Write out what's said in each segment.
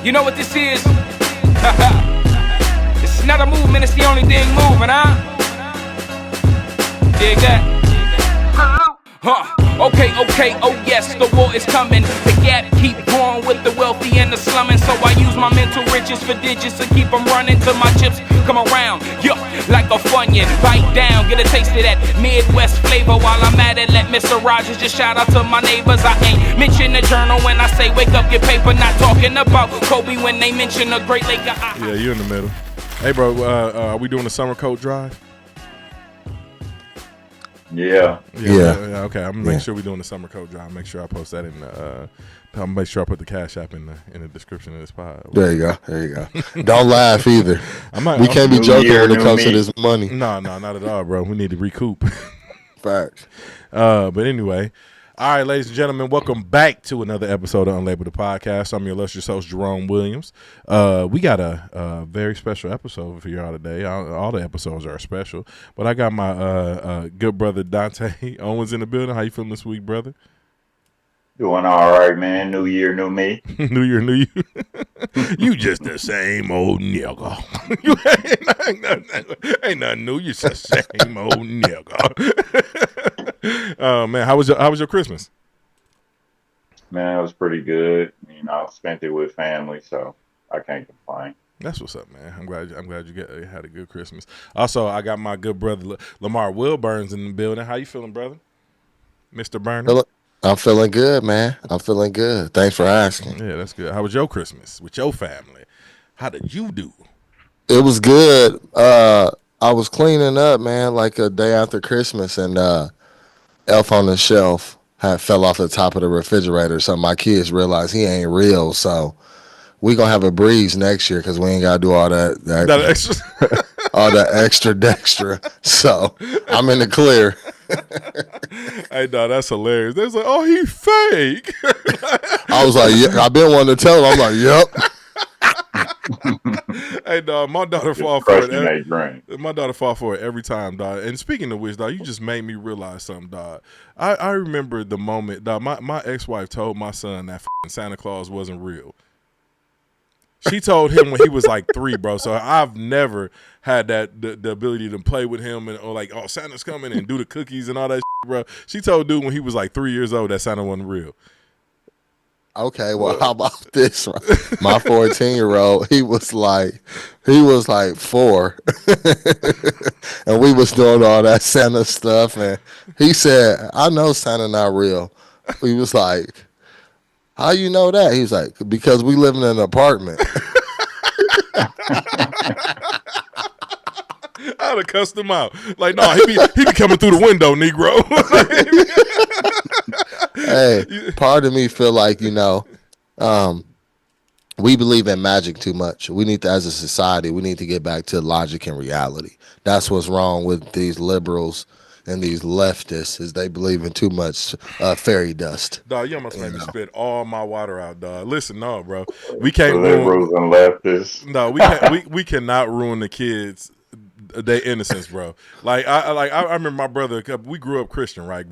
You know what this is? It's not a movement, it's the only thing moving, huh? Dig that? Okay, oh yes, the war is coming. The gap keep growing with the wealthy and the slumming. So I use my mental riches for digits to keep them running till my chips come around. Yo, like a Funyun, bite down, get a taste of that Midwest flavor. While I'm at it, let Mr. Rogers just shout out to my neighbors. I ain't mention the journal when I say wake up, get paper. Not talking about Kobe when they mention a Great Lake. Yeah, you in the middle. Hey, bro, are we doing the summer coat drive? Yeah. Okay, I'm gonna make sure we're doing the summer coat drive. Make sure I post that in the. I'll make sure I put the Cash App in the description of this pod. There you go. Don't laugh either. We can't be joking when it comes to this money. No, not at all, bro. We need to recoup. Facts. But anyway. All right, ladies and gentlemen, welcome back to another episode of Unlabeled the Podcast. I'm your illustrious host, Jerome Williams. We got a very special episode for y'all today. All the episodes are special, but I got my good brother Dante Owens in the building. How you feeling this week, brother? Doing all right, man. New year, new me. New year, new you. You just the same old nigga. You ain't nothing new. You just the same old nigga. Oh man, how was your Christmas? Man, it was pretty good. You know, I spent it with family, so I can't complain. That's what's up, man. I'm glad you had a good Christmas. Also, I got my good brother Lamar Wilburns in the building. How you feeling, brother? Mr. Burner? I'm feeling good, man. I'm feeling good. Thanks for asking. Yeah, that's good. How was your Christmas with your family? How did you do? It was good. I was cleaning up, man, like a day after Christmas, and Elf on the Shelf fell off the top of the refrigerator. So my kids realized he ain't real. So we gonna have a breeze next year because we ain't gotta do all that extra, all that extra dextra. So I'm in the clear. Hey, dog, that's hilarious. They was like, "Oh, he fake." I was like, "Yeah." I've been wanting to tell him. I'm like, "Yep." Hey, dog, my daughter fall for it. My daughter fall for it every time, dog. And speaking of which, dog, you just made me realize something, dog. I remember the moment, dog. My ex-wife told my son that Santa Claus wasn't real. She told him when he was like 3, bro. So I've never had the ability to play with him or like, oh, Santa's coming and do the cookies and all that shit, bro. She told dude when he was like 3 years old that Santa wasn't real. Okay, well, how about this one? My 14-year-old, he was like 4, and we was doing all that Santa stuff, and he said, "I know Santa not real." We was like, "How you know that?" He's like, "Because we live in an apartment." I'd have cussed him out. Like, no, he be coming through the window, Negro. Hey, part of me feel like, we believe in magic too much. We need to, as a society, we need to get back to logic and reality. That's what's wrong with these liberals and these leftists, is they believe in too much fairy dust. Dog, you almost made me spit all my water out, dog. Listen, no, bro, we can't liberals and leftists. No, we cannot ruin the kids' their innocence, bro. Like I remember my brother. We grew up Christian, right?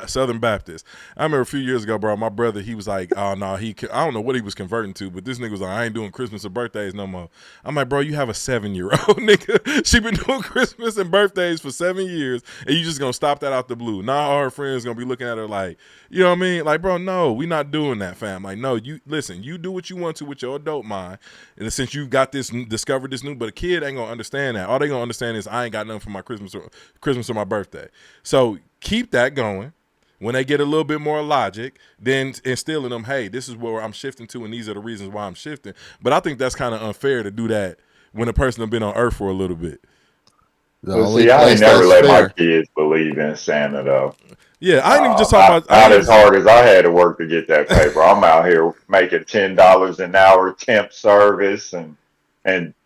Southern Baptist. I remember a few years ago, bro. My brother, he was like, "Oh no, I don't know what he was converting to, but this nigga was like, I ain't doing Christmas or birthdays no more." I'm like, bro, you have a 7-year-old nigga. She been doing Christmas and birthdays for 7 years, and you just gonna stop that out the blue? Now all her friends gonna be looking at her like, you know what I mean? Like, bro, no, we not doing that, fam. Like, no, you listen. You do what you want to with your adult mind, and since you got this, discovered this new, but a kid ain't gonna understand that. All they gonna understand is I ain't got nothing for my Christmas or my birthday. So keep that going. When they get a little bit more logic, then instill in them, hey, this is where I'm shifting to, and these are the reasons why I'm shifting. But I think that's kind of unfair to do that when a person has been on Earth for a little bit. See, I ain't never let my kids believe in Santa, though. Yeah, I ain't even just talking about... Not as hard as I had to work to get that paper. I'm out here making $10 an hour temp service and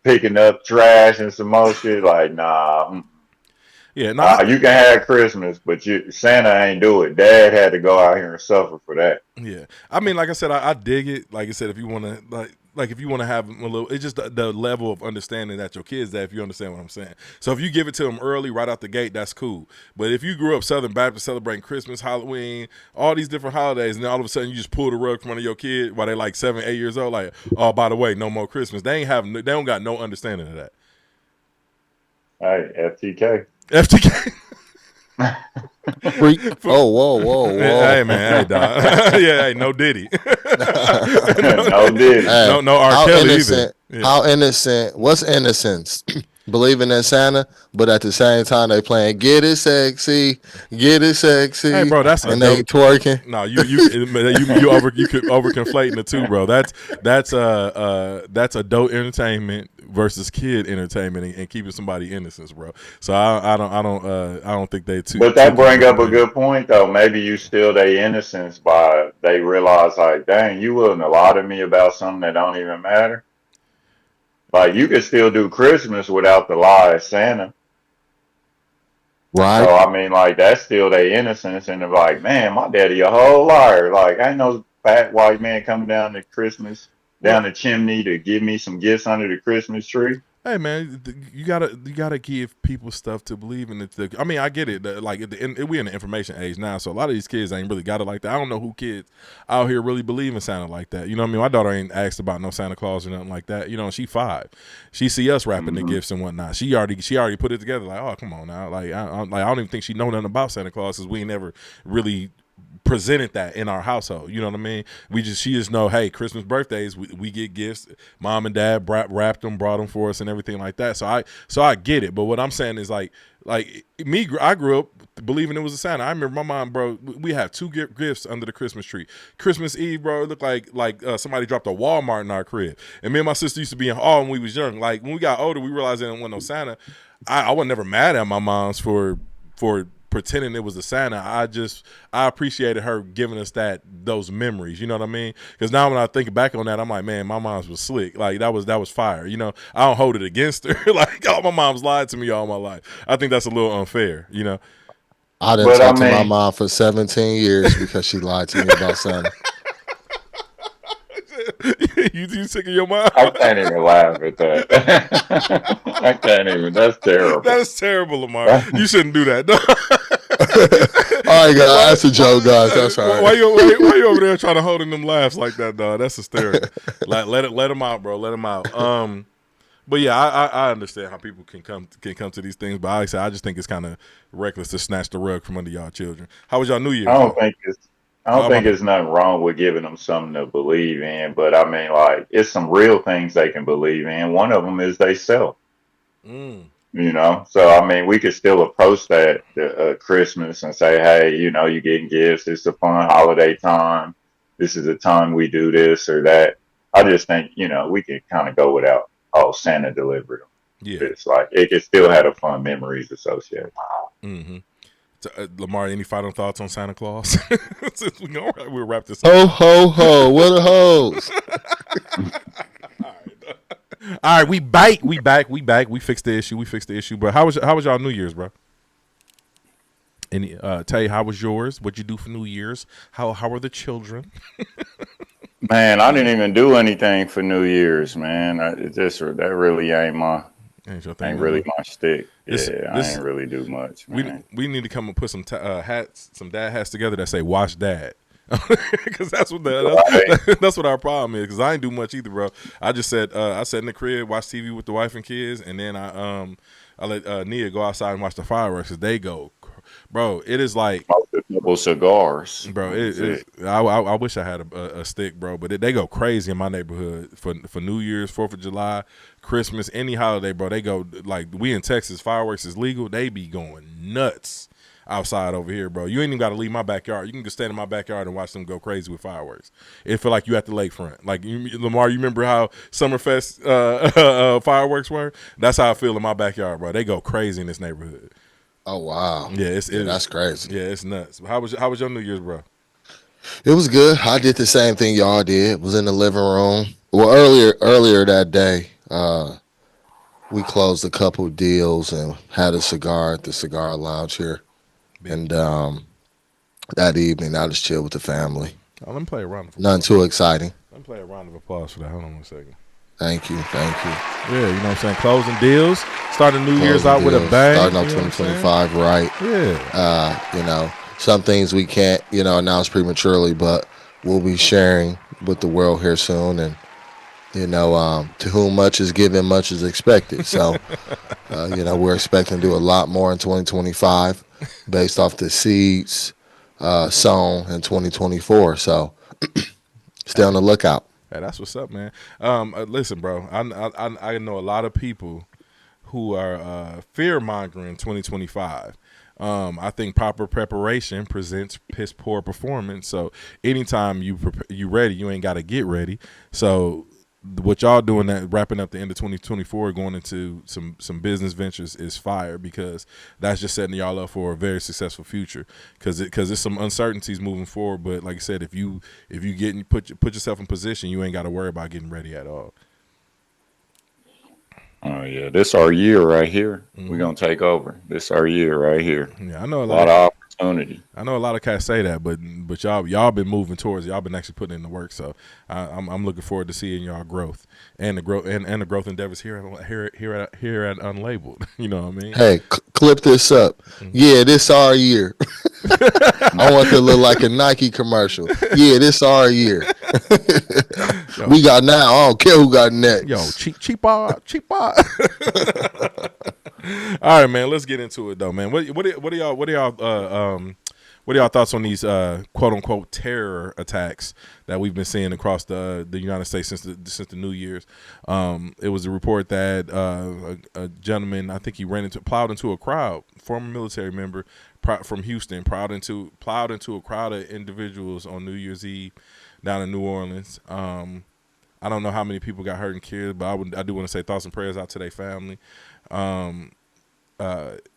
picking up trash and some more shit. Like, nah. Yeah, no, you can have Christmas, but Santa ain't do it. Dad had to go out here and suffer for that. Yeah, I mean, like I said, I dig it. Like I said, if you want to, like, like if you want to have them a little, it's just the level of understanding that your kids that, if you understand what I'm saying. So if you give it to them early, right out the gate, that's cool. But if you grew up Southern Baptist celebrating Christmas, Halloween, all these different holidays, and then all of a sudden you just pull the rug from under your kid while they're like 7, 8 years old, like, oh, by the way, no more Christmas. They don't got no understanding of that. Hey, FTK. FTK. Oh, whoa. Hey man, hey dog. Yeah, hey, no Diddy. No Diddy. Hey, no R. Kelly either. Yeah. How innocent? What's innocence? Believing in Santa, but at the same time they playing "Get It Sexy," "Get It Sexy." Hey, bro, that's and they twerking. No, you could over conflating the two, bro. That's adult entertainment versus kid entertainment and keeping somebody innocence, bro. So I don't think they too. But that bring up a good point though. Maybe you steal their innocence by they realize like, dang, you willing to lie to me about something that don't even matter. Like you could still do Christmas without the lie of Santa. Right. So I mean, like that's still their innocence, and they're like, man, my daddy a whole liar. Like ain't no fat white man coming down the chimney to give me some gifts under the Christmas tree. Hey man, you gotta give people stuff to believe in. I mean, I get it. Like we're in the information age now, so a lot of these kids ain't really got it like that. I don't know who kids out here really believe in Santa like that. You know what I mean? My daughter ain't asked about no Santa Claus or nothing like that. You know, she 5. She see us wrapping the gifts and whatnot. She already put it together. Like, oh come on now. Like I don't even think she know nothing about Santa Claus because we ain't never really presented that in our household. You know what I mean? She just know, hey, Christmas birthdays, we get gifts. Mom and dad wrapped them, brought them for us and everything like that. So I get it. But what I'm saying is like me, I grew up believing it was a Santa. I remember my mom, bro, we had 2 gifts under the Christmas tree. Christmas Eve, bro, it looked like somebody dropped a Walmart in our crib. And me and my sister used to be in awe when we was young. Like when we got older, we realized there didn't want no Santa. I was never mad at my moms for pretending it was a Santa. I appreciated her giving us those memories. You know what I mean? Because now when I think back on that, I'm like, man, my mom's was slick. Like that was fire. You know, I don't hold it against her. Like all my mom's lied to me all my life. I think that's a little unfair. You know. I didn't talk to my mom for 17 years because she lied to me about Santa. You sick of your mom? I can't even laugh at that. I can't even. That's terrible. That's terrible, Lamar. You shouldn't do that. All right, guys. That's a joke, guys. That's all right. Why you over there trying to hold in them laughs like that, dog? That's hysterical. Like let them out, bro. Let them out. But yeah, I understand how people can come to these things. But like I said, I just think it's kind of reckless to snatch the rug from under y'all children. How was y'all New Year? I don't think there's nothing wrong with giving them something to believe in, but I mean, like, it's some real things they can believe in. One of them is they self. You know, so I mean, we could still approach that Christmas and say, hey, you know, you're getting gifts. It's a fun holiday time. This is the time we do this or that. I just think, you know, we could kind of go without, oh, Santa delivered them. Yeah, it's like it could still have the fun memories associated. Mm-hmm. Lamar, any final thoughts on Santa Claus? We'll wrap this up. Ho, ho, ho. What a hoes. All right, we back. We fixed the issue. But how was y'all New Year's, bro? Any Tay, how was yours? What'd you do for New Year's? How were the children? Man, I didn't even do anything for New Year's, man. That really ain't my really my stick. I ain't really do much. Man. We need to come and put some dad hats together that say "Watch Dad," because that's what our problem is. Because I ain't do much either, bro. I just said I sat in the crib, watch TV with the wife and kids, and then I let Nia go outside and watch the fireworks. Cause they go, bro. It is like couple cigars, bro. I wish I had a stick, bro. But they go crazy in my neighborhood for New Year's, 4th of July, Christmas, any holiday, bro. They go like we in Texas. Fireworks is legal. They be going nuts outside over here, bro. You ain't even got to leave my backyard. You can just stand in my backyard and watch them go crazy with fireworks. It feel like you at the lakefront. Like Lamar, you remember how Summerfest fireworks were? That's how I feel in my backyard, bro. They go crazy in this neighborhood. Oh wow! Yeah, that's crazy. Yeah, it's nuts. How was your New Year's, bro? It was good. I did the same thing y'all did. Was in the living room. Well, earlier that day, we closed a couple deals and had a cigar at the cigar lounge here. And that evening, I just chilled with the family. Oh, let me play around. Nothing too exciting. Let play a round of applause for that. Hold on one second. Thank you. Yeah, you know what I'm saying? Closing deals, starting New Year's out with a bang. Starting off 2025 right. Yeah. Some things we can't, announce prematurely, but we'll be sharing with the world here soon. And, to whom much is given, much is expected. So, we're expecting to do a lot more in 2025 based off the seeds sown in 2024. So, stay on the lookout. Hey, that's what's up, man. Listen, bro, I know a lot of people who are fear mongering 2025. I think proper preparation presents piss poor performance. So anytime you ready, you ain't got to get ready. So what y'all doing that wrapping up the end of 2024, going into some business ventures is fire, because that's just setting y'all up for a very successful future. Because there's some uncertainties moving forward. But like I said, if you put yourself in position, you ain't got to worry about getting ready at all. Oh yeah, this our year right here. We're gonna take over. This our year right here. Yeah, I know a lot of opportunity. I know a lot of cats say that, but y'all been moving towards. Y'all been actually putting in the work. So I'm looking forward to seeing y'all growth and the growth endeavors here at Unlabeled. You know what I mean? Hey, clip this up. Yeah, this our year. I want to look like a Nike commercial. Yeah, this our year. We got now. I don't care who got next. Yo, cheap. All right, man. Let's get into it though, man. What are y'all thoughts on these quote unquote terror attacks that we've been seeing across the United States since the New Year's? It was a report that a gentleman, I think he plowed into a crowd, former military member from Houston, plowed into a crowd of individuals on New Year's Eve down in New Orleans. I don't know how many people got hurt and killed, but I do want to say thoughts and prayers out to their family.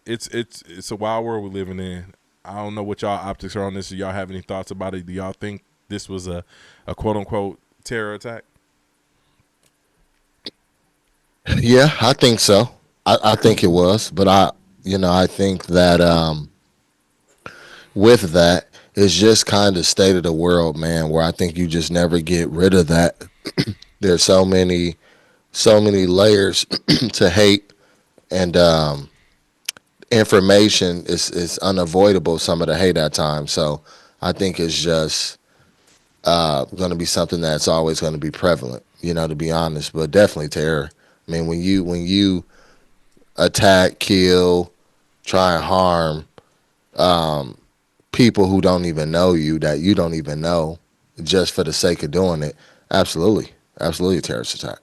It's a wild world we're living in. I don't know what y'all optics are on this. Do y'all have any thoughts about it? Do y'all think this was a quote unquote terror attack? Yeah, I think so. I think it was, but I think that with that, it's just kind of state of the world, man, where I think you just never get rid of that. There's so many layers to hate, and information is unavoidable, some of the hate at times. So I think it's just going to be something that's always going to be prevalent, to be honest, but definitely terror. I mean, when you attack, kill, try and harm people who don't even know you, that you don't even know, just for the sake of doing it, absolutely a terrorist attack.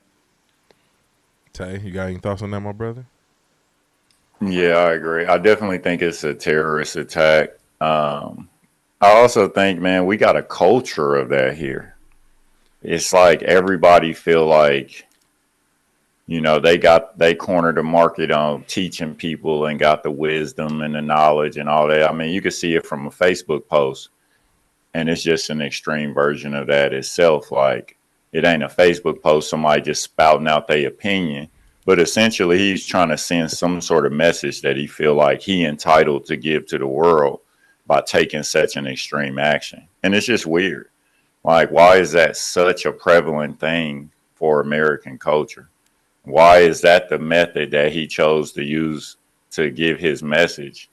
Tay, you got any thoughts on that, my brother? Yeah, I agree. I definitely think it's a terrorist attack. I also think, man, we got a culture of that here. It's like everybody feel like, they cornered the market on teaching people and got the wisdom and the knowledge and all that. I mean, you can see it from a Facebook post, and it's just an extreme version of that itself. Like, it ain't a Facebook post, somebody just spouting out their opinion, but essentially he's trying to send some sort of message that he feel like he entitled to give to the world by taking such an extreme action. And it's just weird. Like, why is that such a prevalent thing for American culture? Why is that the method that he chose to use to give his message?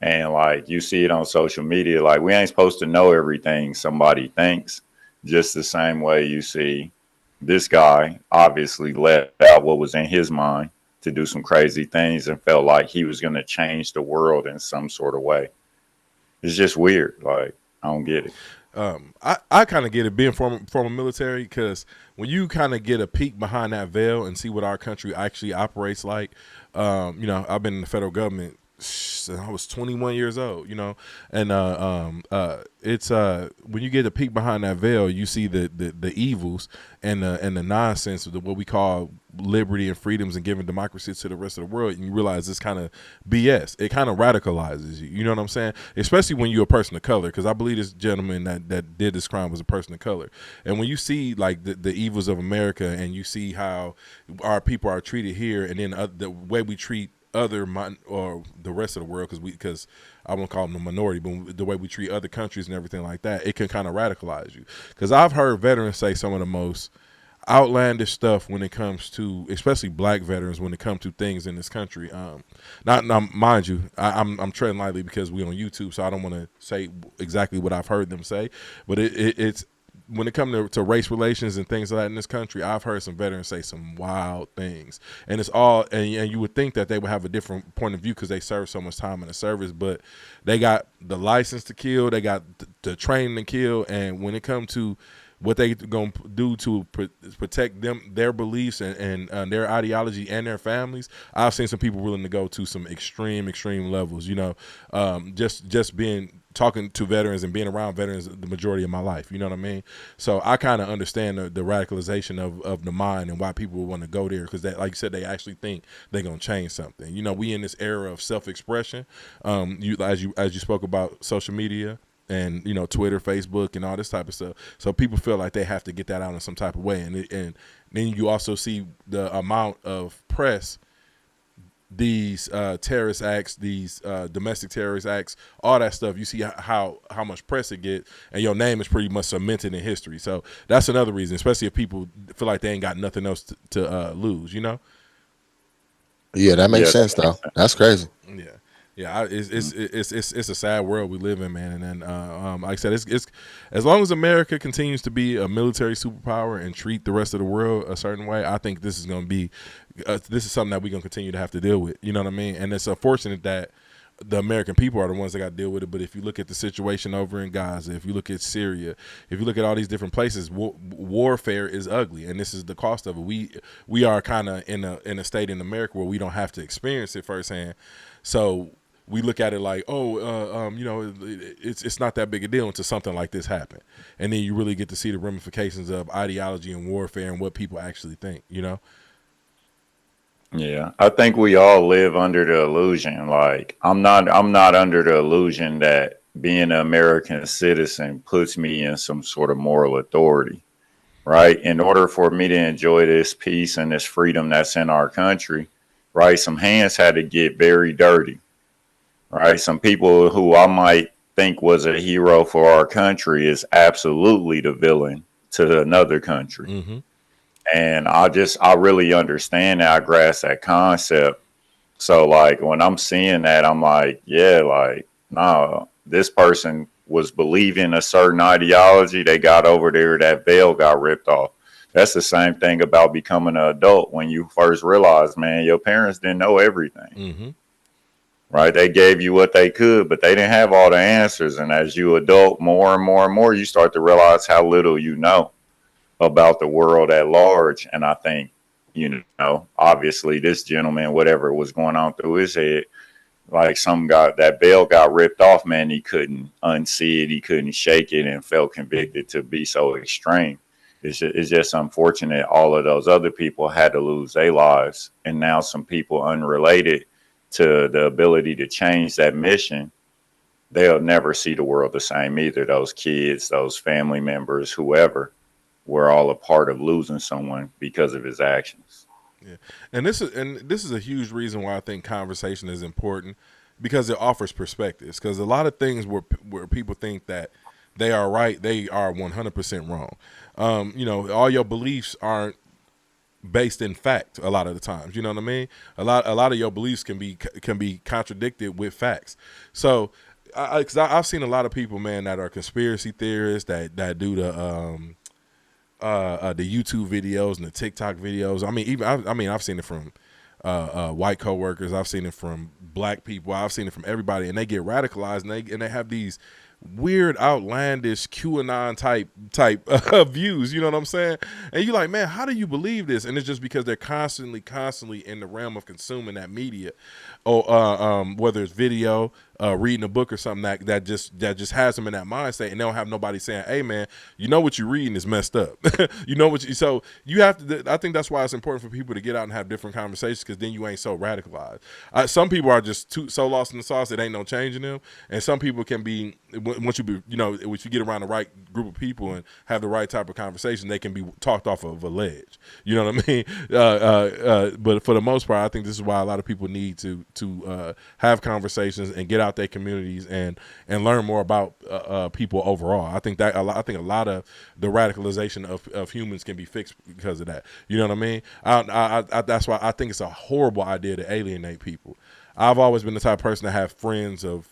And like, you see it on social media, like, we ain't supposed to know everything somebody thinks. Just the same way you see this guy obviously let out what was in his mind to do some crazy things and felt like he was going to change the world in some sort of way. It's just weird. Like, I don't get it. I kind of get it being former military, because when you kind of get a peek behind that veil and see what our country actually operates like, I've been in the federal government since I was 21 years old, and it's when you get a peek behind that veil, you see the evils and the nonsense of what we call liberty and freedoms and giving democracy to the rest of the world, and you realize this kind of BS. It kind of radicalizes you. You know what I'm saying? Especially when you're a person of color, because I believe this gentleman that did this crime was a person of color. And when you see like the evils of America, and you see how our people are treated here, and then the way we treat or the rest of the world, because I won't call them the minority, but the way we treat other countries and everything like that, it can kind of radicalize you. Because I've heard veterans say some of the most outlandish stuff when it comes to, especially black veterans, when it comes to things in this country. Not now, mind you, I'm treading lightly because we're on YouTube, so I don't want to say exactly what I've heard them say, but it's when it comes to race relations and things like that in this country, I've heard some veterans say some wild things, and it's all, and you would think that they would have a different point of view because they served so much time in the service, but they got the license to kill, they got the training to kill, and when it comes to what they gonna do to protect their beliefs and their ideology and their families, I've seen some people willing to go to some extreme levels. Just talking to veterans and being around veterans the majority of my life. You know what I mean? So I kind of understand the radicalization of the mind and why people would want to go there, because, like you said, they actually think they're gonna change something. We in this era of self-expression. As you spoke about social media and Twitter, Facebook, and all this type of stuff. So people feel like they have to get that out in some type of way, and then you also see the amount of press these terrorist acts, these domestic terrorist acts, all that stuff. You see how much press it gets, and your name is pretty much cemented in history. So that's another reason, especially if people feel like they ain't got nothing else to lose. Yeah, that makes sense though. That's crazy. Yeah. Yeah, it's a sad world we live in, man. And then, like I said, it's as long as America continues to be a military superpower and treat the rest of the world a certain way, I think this is going to be this is something that we're going to continue to have to deal with. You know what I mean? And it's unfortunate that the American people are the ones that got to deal with it. But if you look at the situation over in Gaza, if you look at Syria, if you look at all these different places, warfare is ugly, and this is the cost of it. We are kind of in a state in America where we don't have to experience it firsthand, so we look at it like, it's not that big a deal until something like this happen, and then you really get to see the ramifications of ideology and warfare and what people actually think. Yeah, I think we all live under the illusion. Like, I'm not under the illusion that being an American citizen puts me in some sort of moral authority, right? In order for me to enjoy this peace and this freedom that's in our country, right, some hands had to get very dirty. Right, some people who I might think was a hero for our country is absolutely the villain to another country. Mm-hmm. And I really understand that. I grasp that concept. So like when I'm seeing that, I'm like, yeah, like, nah, this person was believing a certain ideology. They got over there, that veil got ripped off. That's the same thing about becoming an adult. When you first realize, man, your parents didn't know everything. Mm-hmm. Right, they gave you what they could, but they didn't have all the answers. And as you adult more and more and more, you start to realize how little you know about the world at large. And I think, obviously this gentleman, whatever was going on through his head, like that veil got ripped off, man. He couldn't unsee it. He couldn't shake it, and felt convicted to be so extreme. It's just unfortunate. All of those other people had to lose their lives. And now some people unrelated to the ability to change that mission, they'll never see the world the same either. Those kids, those family members, whoever, we're all a part of losing someone because of his actions. Yeah, and this is a huge reason why I think conversation is important, because it offers perspectives. Because a lot of things where people think that they are right, they are 100% wrong. All your beliefs aren't based in fact a lot of the times. You know what I mean? A lot of your beliefs can be contradicted with facts. So because I've seen a lot of people, man, that are conspiracy theorists that do the YouTube videos and the TikTok videos. I mean, I've seen it from white coworkers. I've seen it from black people. I've seen it from everybody, and they get radicalized, and they have these weird, outlandish QAnon type views. You know what I'm saying? And you're like, man, how do you believe this? And it's just because they're constantly in the realm of consuming that media, or whether it's video, reading a book or something that just has them in that mindset, and they don't have nobody saying, "Hey, man, you know what you're reading is messed up." You know what so you have to. I think that's why it's important for people to get out and have different conversations, because then you ain't so radicalized. Some people are just so lost in the sauce it ain't no changing them, and some people can be once you get around the right group of people and have the right type of conversation, they can be talked off of a ledge. You know what I mean? But for the most part, I think this is why a lot of people need to have conversations and get out their communities and learn more about people overall. I think a lot of the radicalization of humans can be fixed because of that. You know what I mean? That's why I think it's a horrible idea to alienate people. I've always been the type of person to have friends of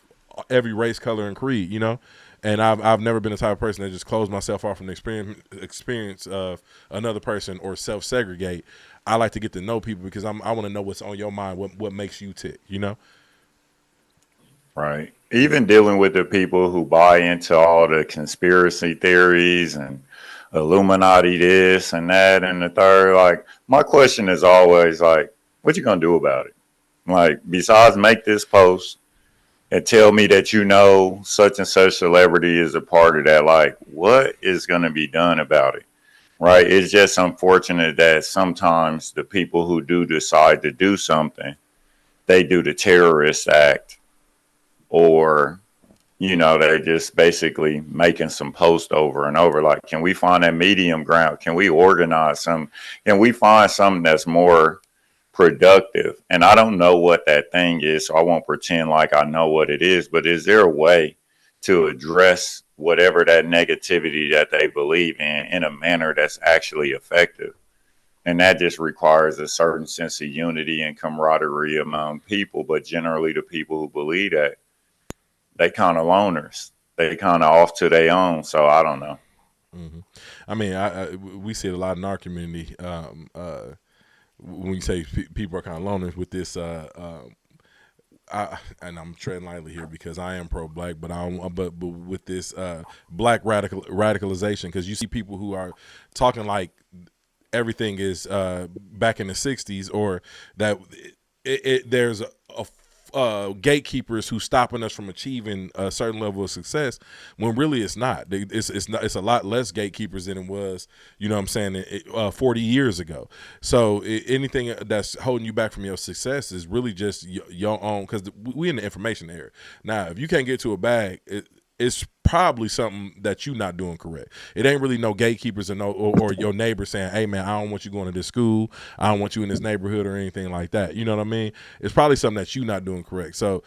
every race, color, and creed, you know? And I've never been the type of person that just close myself off from the experience of another person or self-segregate. I like to get to know people because I want to know what's on your mind, what makes you tick, you know? Right. Even dealing with the people who buy into all the conspiracy theories and Illuminati this and that and the third, like, my question is always like, what you gonna do about it? Like, besides make this post and tell me that you know such and such celebrity is a part of that, like, what is gonna be done about it? Right? It's just unfortunate that sometimes the people who do decide to do something, they do the terrorist act, or they're just basically making some post over and over. Like, can we find that medium ground? Can we organize some? Can we find something that's more productive? And I don't know what that thing is, so I won't pretend like I know what it is, but is there a way to address whatever that negativity that they believe in a manner that's actually effective? And that just requires a certain sense of unity and camaraderie among people. But generally, the people who believe that, they kind of loners. They kind of off to their own. So I don't know. Mm-hmm. I mean, we see it a lot in our community. When you say people are kind of loners with this, and I'm treading lightly here because I am pro-black, but with this black radicalization, because you see people who are talking like everything is back in the 60s, or that there's gatekeepers who's stopping us from achieving a certain level of success, when really it's not. It's a lot less gatekeepers than it was, you know what I'm saying, 40 years ago. So anything that's holding you back from your success is really just your own, because we in the information era. Now, if you can't get to a bag, it's probably something that you're not doing correct. It ain't really no gatekeepers or your neighbor saying, "Hey man, I don't want you going to this school. I don't want you in this neighborhood," or anything like that. You know what I mean? It's probably something that you're not doing correct. So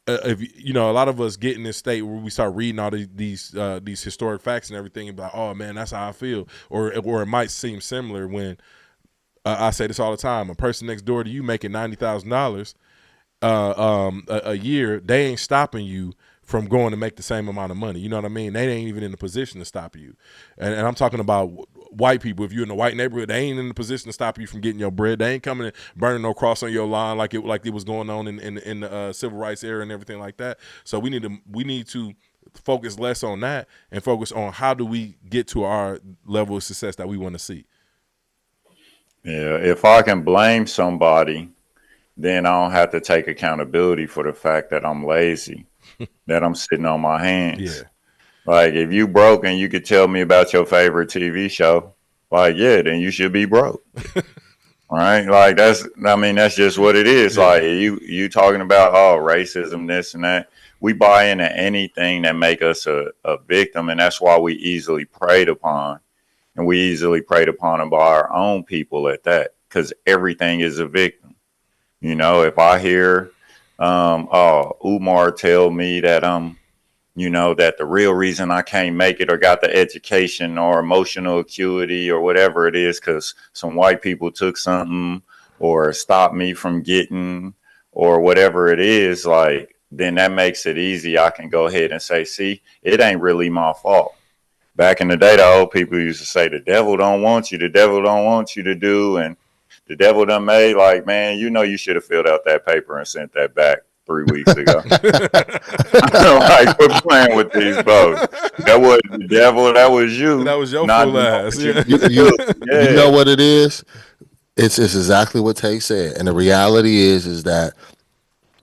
if a lot of us get in this state where we start reading all these historic facts and everything, and be like, "Oh man, that's how I feel," or it might seem similar when I say this all the time: a person next door to you making $90,000 a year, they ain't stopping you from going to make the same amount of money. You know what I mean? They ain't even in the position to stop you. And I'm talking about white people. If you're in a white neighborhood, they ain't in the position to stop you from getting your bread. They ain't coming and burning no cross on your lawn like it was going on in the civil rights era and everything like that. So we need to focus less on that and focus on how do we get to our level of success that we want to see. Yeah, if I can blame somebody, then I don't have to take accountability for the fact that I'm lazy, that I'm sitting on my hands. Yeah. Like, if you broke and you could tell me about your favorite TV show, like, yeah, then you should be broke. Right? Like, that's just what it is. Yeah. Like, you talking about, racism, this and that. We buy into anything that make us a victim, and that's why we easily preyed upon. And we easily preyed upon by our own people at that, because everything is a victim. If I hear Umar tell me that that the real reason I can't make it or got the education or emotional acuity or whatever it is because some white people took something or stopped me from getting or whatever it is, like, then that makes it easy. I can go ahead and say, see, it ain't really my fault. Back in the day, the old people used to say, the devil don't want you to do, and the devil done made, like, man, you should have filled out that paper and sent that back 3 weeks ago. Like, quit playing with these folks. That wasn't the devil, that was you. That was your full ass. Yeah. You know what it is? It's exactly what Tate said. And the reality is that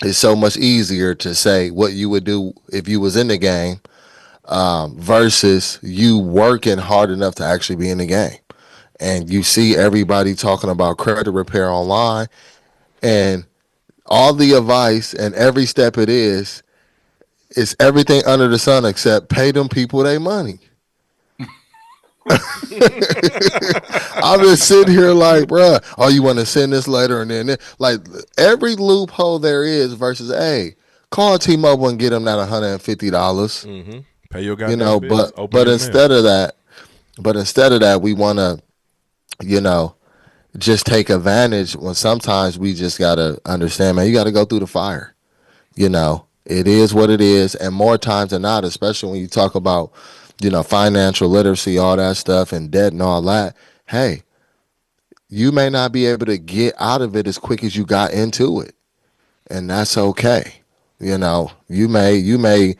It's so much easier to say what you would do if you was in the game versus you working hard enough to actually be in the game. And you see everybody talking about credit repair online, and all the advice and every step it is everything under the sun except pay them people their money. I'm just sitting here like, bruh, oh, you want to send this later and then like every loophole there is versus, hey, call T-Mobile and get them that $150. Mm-hmm. Pay your You goddamn know, bills. but Open but in the mail. instead of that, we want to, you know, just take advantage when sometimes we just gotta understand, man. You got to go through the fire. You know, it is what it is, and more times than not, especially when you talk about, financial literacy, all that stuff, and debt and all that. Hey, you may not be able to get out of it as quick as you got into it, and that's okay. You may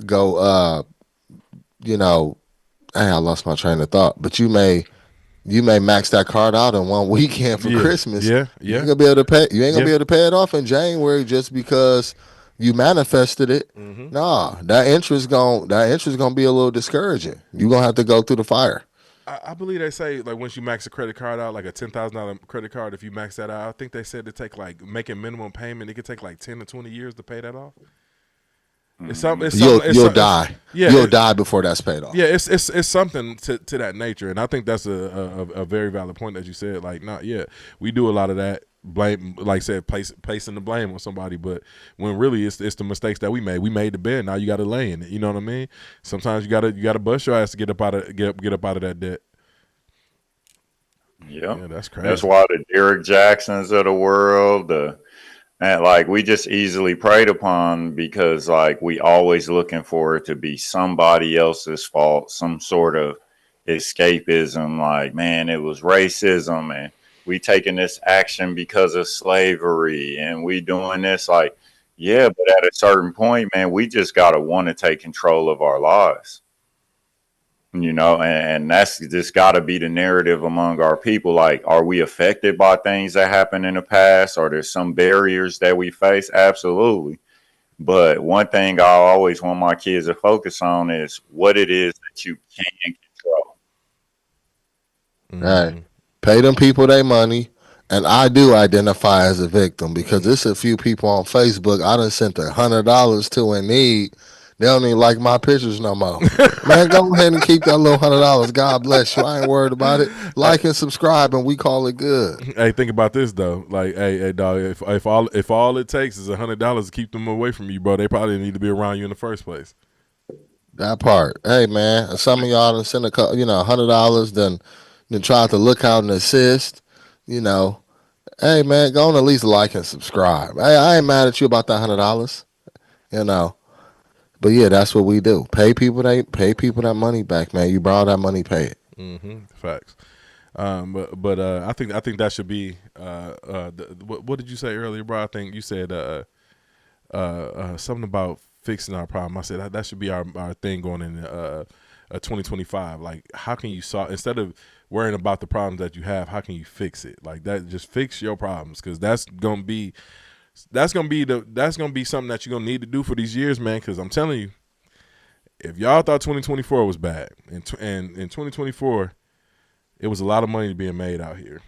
go. You know, I lost my train of thought, but you may max that card out in one weekend for Yeah, Christmas. yeah, You ain't yeah, gonna be able to pay. You ain't gonna yeah. be able to pay it off in January just because you manifested it. Mm-hmm. Nah, that interest gonna be a little discouraging. You gonna have to go through the fire. I believe they say like once you max a credit card out, like a $10,000 credit card, if you max that out, I think they said to take like making minimum payment, it could take like 10 to 20 years to pay that off. It's something. It's You'll something. you'll die. Yeah. You'll die before that's paid off. Yeah, it's something to that nature, and I think that's a very valid point that you said. Like, not yet. We do a lot of that blame, like I said, placing the blame on somebody, but when really it's the mistakes that we made. We made the bed. Now you got to lay in it. You know what I mean? Sometimes you gotta bust your ass to get up out of that debt. Yep. Yeah, that's crazy. That's why the Derek Jacksons of the world, and like we just easily preyed upon because like we always looking for it to be somebody else's fault, some sort of escapism. Like, man, it was racism, and we taking this action because of slavery, and we doing this. Like, yeah, but at a certain point, man, we just gotta want to take control of our lives. And that's just got to be the narrative among our people. Like, are we affected by things that happened in the past? Are there some barriers that we face? Absolutely. But one thing I always want my kids to focus on is what it is that you can control. Right. Pay them people their money. And I do identify as a victim because there's a few people on Facebook I done sent $100 to in need. They don't even like my pictures no more. Man, go ahead and keep that little $100. God bless you. I ain't worried about it. Like and subscribe, and we call it good. Hey, think about this though. Like, hey, dog. If all it takes is $100 to keep them away from you, bro, they probably need to be around you in the first place. That part. Hey, man, some of y'all done send $100, then try to look out and assist. You know, hey, man, go on at least like and subscribe. Hey, I ain't mad at you about that $100. You know. But yeah, that's what we do. Pay people that money back, man. You borrow that money, pay it. Mm-hmm. Facts. But I think that should be what did you say earlier, bro? I think you said something about fixing our problem. I said that should be our thing going in 2025. Like, how can you solve, instead of worrying about the problems that you have, how can you fix it? Like that, just fix your problems, because that's gonna be something that you're gonna need to do for these years, man. Because I'm telling you, if y'all thought 2024 was bad, and in 2024, it was a lot of money being made out here.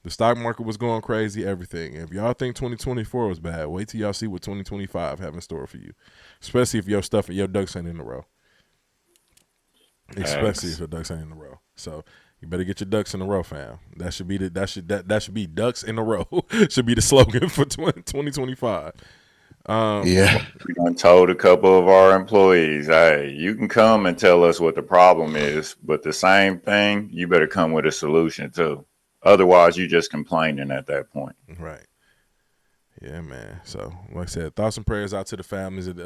The stock market was going crazy, everything. If y'all think 2024 was bad, wait till y'all see what 2025 have in store for you. Especially if your ducks ain't in a row. Especially if your ducks ain't in a row. So you better get your ducks in a row, fam. That should be ducks in a row. Should be the slogan for 2025. Yeah. We done told a couple of our employees, hey, you can come and tell us what the problem is, but the same thing, you better come with a solution too. Otherwise, you just complaining at that point. Right. Yeah, man. So, like I said, thoughts and prayers out to the families of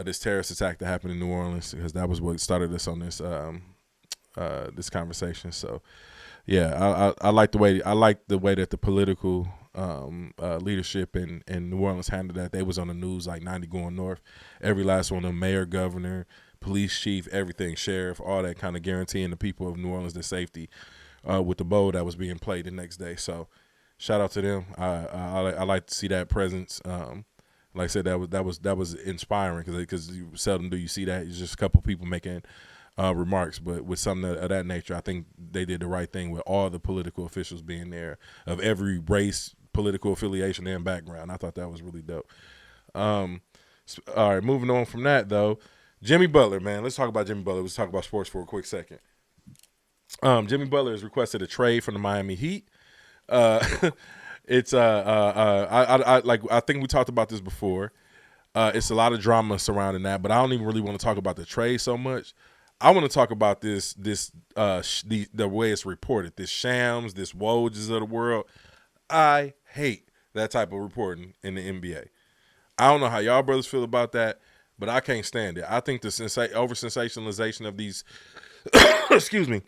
this terrorist attack that happened in New Orleans, because that was what started us on this conversation. So, yeah, I like the way that the political leadership in New Orleans handled that. They was on the news like 90 going north. Every last one of them, mayor, governor, police chief, everything, sheriff, all that, kind of guaranteeing the people of New Orleans their safety with the bowl that was being played the next day. So shout out to them. I like to see that presence. Like I said, that was inspiring because you seldom do you see that. It's just a couple people making remarks, but with something of that nature, I think they did the right thing with all the political officials being there of every race, political affiliation, and background. I thought that was really dope. All right, moving on from that though, Jimmy Butler, man. Let's talk about Jimmy Butler. Let's talk about sports for a quick second. Jimmy Butler has requested a trade from the Miami Heat. It's I think we talked about this before. It's a lot of drama surrounding that, but I don't even really want to talk about the trade so much. I want to talk about the way it's reported, this Shams, this Wojs of the world. I hate that type of reporting in the NBA. I don't know how y'all brothers feel about that, but I can't stand it. I think the over sensationalization of these, excuse me,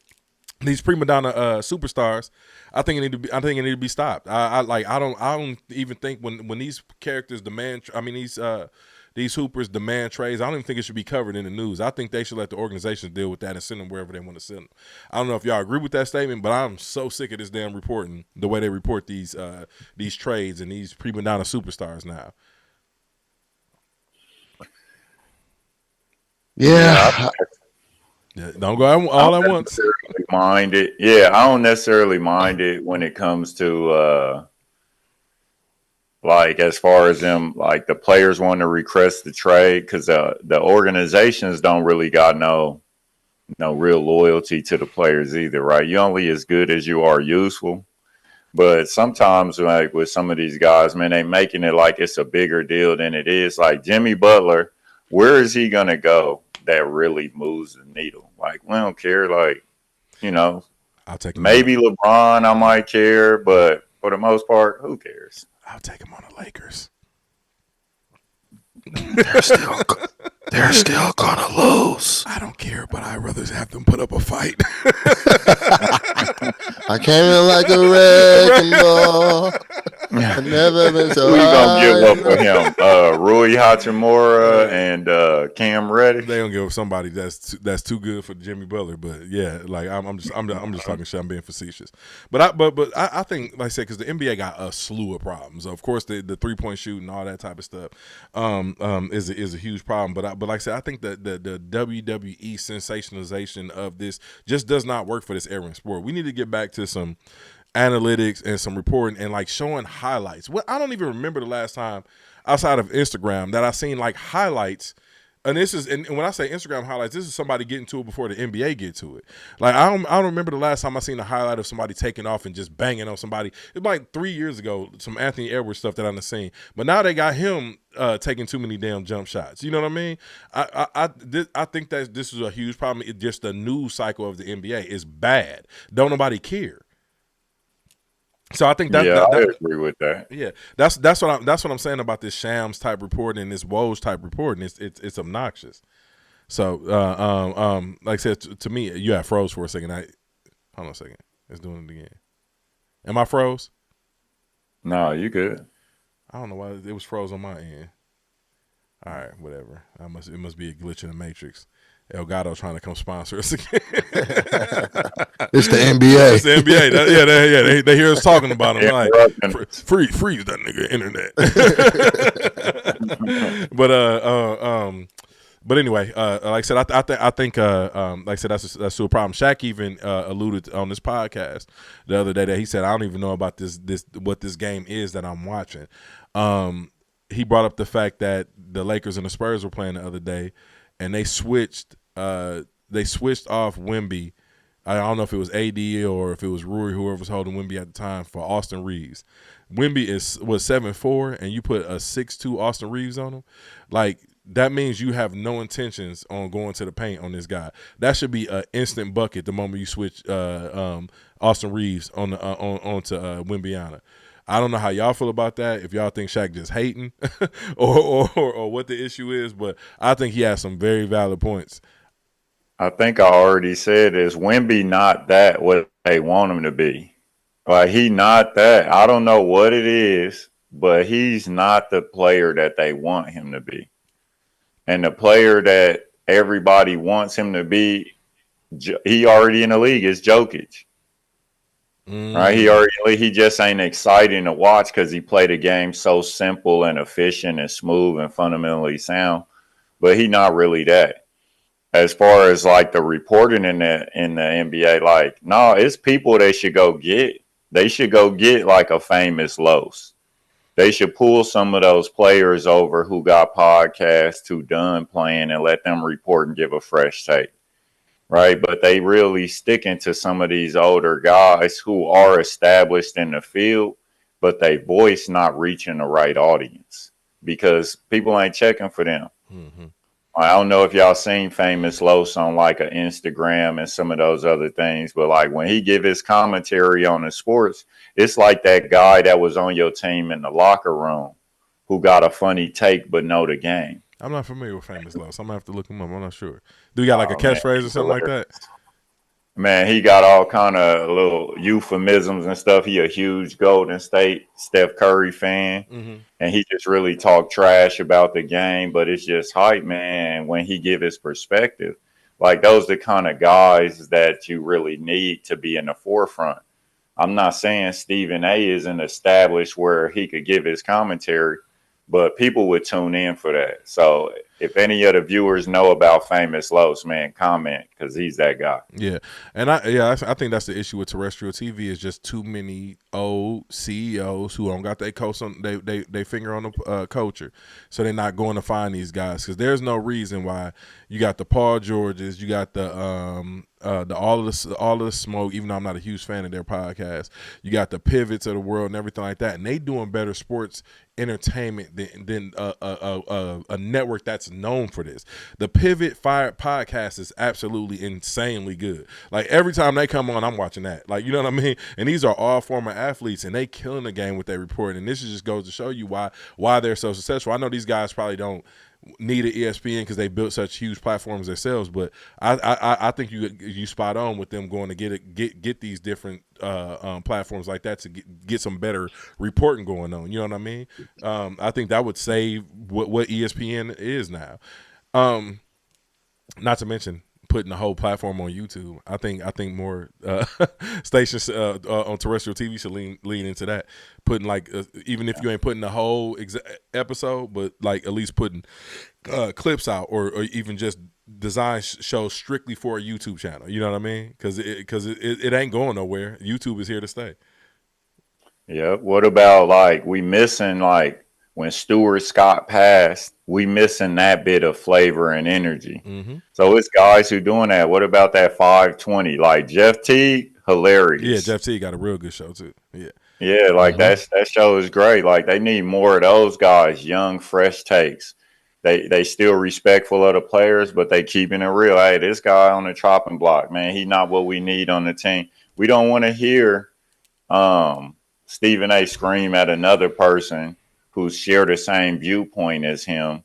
these prima donna superstars, I think it need to be stopped. I don't even think when these characters demand, these hoopers demand trades, I don't even think it should be covered in the news. I think they should let the organizations deal with that and send them wherever they want to send them. I don't know if y'all agree with that statement, but I'm so sick of this damn reporting, the way they report these trades and these prima donna superstars now. Yeah. Yeah, don't go all at once. Mind it. Yeah, I don't necessarily mind it when it comes to like as far as them, like the players want to request the trade, because the organizations don't really got no real loyalty to the players either, right? You only as good as you are useful. But sometimes, like with some of these guys, man, they making it like it's a bigger deal than it is. Like Jimmy Butler, where is he gonna go that really moves the needle? Like, we don't care. Like, I'll take him maybe LeBron, I might care, but for the most part, who cares? I'll take him on the Lakers. They're still gonna lose. I don't care, but I'd rather have them put up a fight. I came in like a wrecking ball. I never been so Who you gonna high. give up for him? Rui Hachimura and Cam Reddish. They gonna give somebody that's too good for Jimmy Butler, but yeah, like I'm just talking shit. I'm being facetious, but I think, like I said, because the NBA got a slew of problems. Of course, the 3-point shooting, all that type of stuff, is a huge problem. But like I said, I think the WWE sensationalization of this just does not work for this era in sport. We need to get back to some analytics and some reporting and like showing highlights. Well, I don't even remember the last time outside of Instagram that I seen like highlights. And when I say Instagram highlights, this is somebody getting to it before the NBA get to it. Like I don't remember the last time I seen a highlight of somebody taking off and just banging on somebody. It was like 3 years ago, some Anthony Edwards stuff that I've seen. But now they got him taking too many damn jump shots. You know what I mean? I think that this is a huge problem. It's just the news cycle of the NBA is bad. Don't nobody care. So I think I agree with that. Yeah, that's what I'm saying about this Shams type reporting and this Woj type reporting. It's obnoxious. So like I said, to me, you have froze for a second. Hold on a second. It's doing it again. Am I froze? No, you good. I don't know why it was froze on my end. All right, whatever. It must be a glitch in the matrix. Elgato trying to come sponsor us again. It's the NBA. It's the NBA. They hear us talking about him. Like, freeze that nigga internet. But anyway, like I said, I think like I said, that's still a problem. Shaq even alluded on this podcast the other day that he said, I don't even know about this what this game is that I'm watching. He brought up the fact that the Lakers and the Spurs were playing the other day, and they switched off Wemby. I don't know if it was AD or if it was Rui, whoever was holding Wemby at the time, for Austin Reeves. Wemby was 7'4", and you put a 6'2" Austin Reeves on him. Like, that means you have no intentions on going to the paint on this guy. That should be an instant bucket the moment you switch Austin Reeves onto Wembyana. I don't know how y'all feel about that, if y'all think Shaq just hating or what the issue is, but I think he has some very valid points. I think I already said is Wemby not that what they want him to be. Like, he not that. I don't know what it is, but he's not the player that they want him to be. And the player that everybody wants him to be, he already in the league, is Jokic. right? He just ain't exciting to watch because he played the game so simple and efficient and smooth and fundamentally sound. But he not really that. As far as like the reporting in the NBA, like no, it's people they should go get. They should go get like a famous Los. They should pull some of those players over who got podcasts, who done playing, and let them report and give a fresh take, right? But they really sticking to some of these older guys who are established in the field, but they voice not reaching the right audience because people ain't checking for them. Mm-hmm. I don't know if y'all seen Famous Los on like an Instagram and some of those other things, but like when he give his commentary on the sports, it's like that guy that was on your team in the locker room who got a funny take but know the game. I'm not familiar with Famous Los. I'm gonna have to look him up. I'm not sure. Do you got like a Man, catchphrase or something like that? Man, he got all kind of little euphemisms and stuff. He a huge Golden State Steph Curry fan, and he just really talk trash about the game. But it's just hype, man. When he give his perspective, like those the kind of guys that you really need to be in the forefront. I'm not saying Stephen A. isn't established where he could give his commentary, but people would tune in for that. So if any of the viewers know about Famous Los, man, comment because he's that guy. Yeah, and I think that's the issue with terrestrial TV is just too many old CEOs who don't got their coach on they finger on the culture, so they're not going to find these guys because there's no reason why you got the Paul Georges, you got the all of the smoke. Even though I'm not a huge fan of their podcast, you got the pivots of the world and everything like that, and they doing better sports entertainment than a network that's known for this. The Pivot Fire podcast is absolutely insanely good. Like every time they come on, I'm watching that. Like, you know what I mean? And these are all former athletes, and they killing the game with their report. And this just goes to show you why they're so successful. I know these guys probably don't need an ESPN because they built such huge platforms themselves, but I think you spot on with them going to get these different platforms like that to get some better reporting going on. You know what I mean? I think that would save what ESPN is now. Not to mention putting the whole platform on YouTube. I think more stations on terrestrial TV should lean into that. Putting like even if you ain't putting the whole episode, but like at least putting clips out or even just design shows strictly for a YouTube channel. You know what I mean? Because it ain't going nowhere. YouTube is here to stay. Yeah. What about like we missing like when Stuart Scott passed, we missing that bit of flavor and energy. Mm-hmm. So it's guys who doing that. What about that 520? Like Jeff Teague, hilarious. Yeah, Jeff Teague got a real good show too. Yeah. Yeah, like that show is great. Like they need more of those guys, young, fresh takes. They still respectful of the players, but they keeping it real. Hey, this guy on the chopping block, man, he not what we need on the team. We don't want to hear Stephen A. scream at another person who share the same viewpoint as him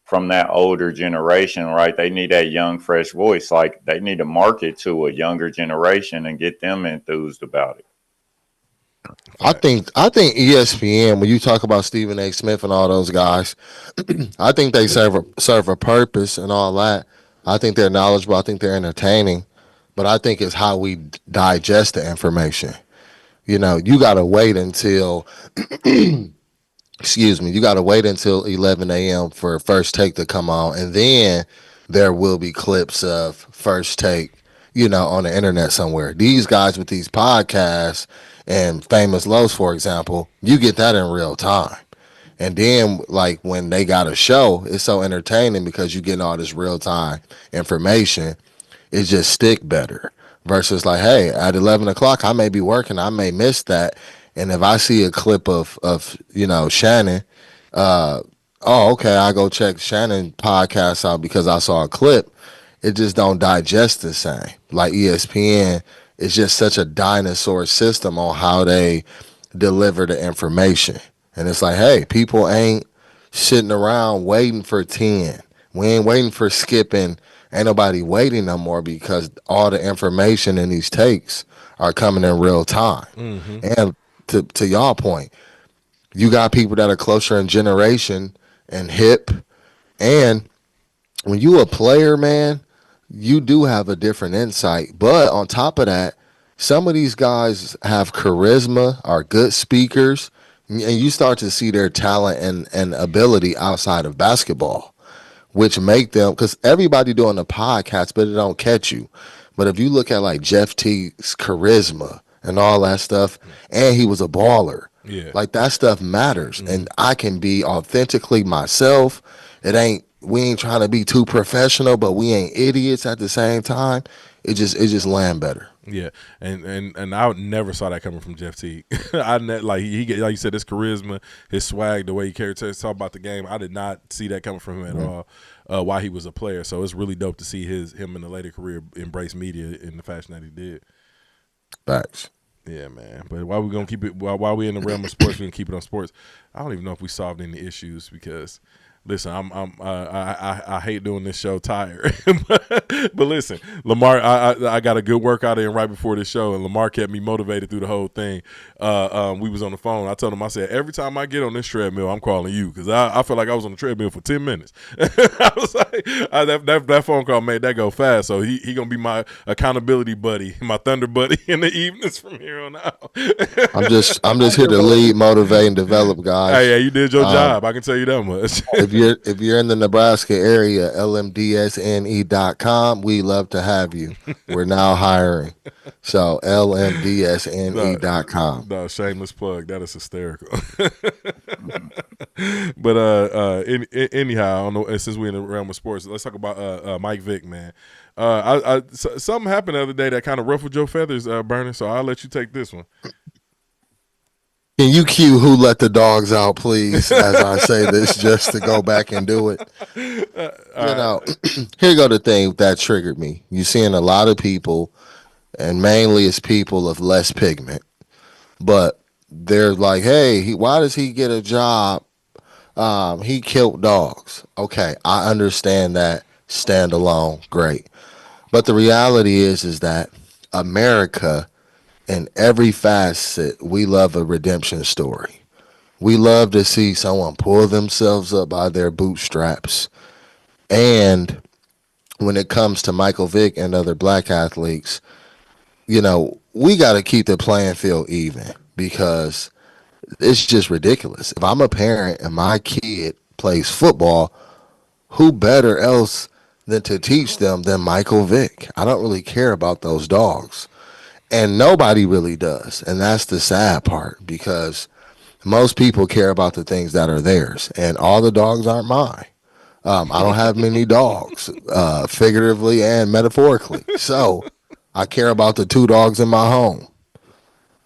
from that older generation, right? They need that young, fresh voice. Like they need to market to a younger generation and get them enthused about it. I think ESPN, when you talk about Stephen A. Smith and all those guys, I think they serve a purpose and all that. I think they're knowledgeable. I think they're entertaining, but I think it's how we digest the information. You know, you got to wait until excuse me, you got to wait until 11 a.m. for First Take to come on, and then there will be clips of First Take, you know, on the internet somewhere. These guys with these podcasts and Famous Los, for example, you get that in real time. And then, like, when they got a show, it's so entertaining because you getting all this real time information. It just stick better versus like, hey, at 11 o'clock, I may be working, I may miss that. And if I see a clip of you know, Shannon, okay, I go check Shannon podcast out because I saw a clip. It just don't digest the same. Like ESPN is just such a dinosaur system on how they deliver the information. And it's like, hey, people ain't sitting around waiting for 10. We ain't waiting for skipping. Ain't nobody waiting no more because all the information in these takes are coming in real time. Mm-hmm. And to y'all point, you got people that are closer in generation and hip. And when you a player, man, you do have a different insight. But on top of that, Some of these guys have charisma, are good speakers, and you start to see their talent and ability outside of basketball, which make them, because everybody doing the podcast, but it don't catch you. But if you look at like Jeff T's charisma and all that stuff, and he was a baller, Yeah. like that stuff matters. And I can be authentically myself. We ain't trying to be too professional, but we ain't idiots at the same time. It just land better. Yeah, and I never saw that coming from Jeff T. Like like you said, his charisma, his swag, the way he carried talk about the game. I did not see that coming from him at all while he was a player. So it's really dope to see him in the later career embrace media in the fashion that he did. Facts. Yeah, man. But while we gonna keep it while we in the realm of sports, we gonna keep it on sports. I don't even know if we solved any issues because. Listen, I hate doing this show tired, but listen, Lamar, I got a good workout in right before this show, and Lamar kept me motivated through the whole thing. We was on the phone. I told him, I said, every time I get on this treadmill, I'm calling you because I feel like I was on the treadmill for 10 minutes. I was like, that phone call made that go fast. So he gonna be my accountability buddy, my thunder buddy in the evenings from here on out. I'm just here to lead, motivate, and develop, guys. Hey, yeah, you did your job. I can tell you that much. If you're in the Nebraska area, lmdsne.com, we love to have you. We're now hiring. So lmdsne.com. No, shameless plug. That is hysterical. But anyhow, I don't know. Since we're in the realm of sports, let's talk about Mike Vick, man. Something happened the other day that kind of ruffled your feathers, Bernie. So I'll let you take this one. Can you cue Who Let the Dogs Out, please, as I say this, just to go back and do it? Here go the thing that triggered me. You're seeing a lot of people, and mainly it's people of less pigment, but they're like, hey, why does he get a job? He killed dogs. Okay, I understand that. Standalone, great. But the reality is that America, in every facet, we love a redemption story. We love to see someone pull themselves up by their bootstraps. And when it comes to Michael Vick and other black athletes, we got to keep the playing field even because it's just ridiculous. If I'm a parent and my kid plays football, who better else than to teach them than Michael Vick? I don't really care about those dogs. And nobody really does. And that's the sad part because most people care about the things that are theirs. And all the dogs aren't mine. I don't have many dogs, figuratively and metaphorically. So I care about the 2 dogs in my home.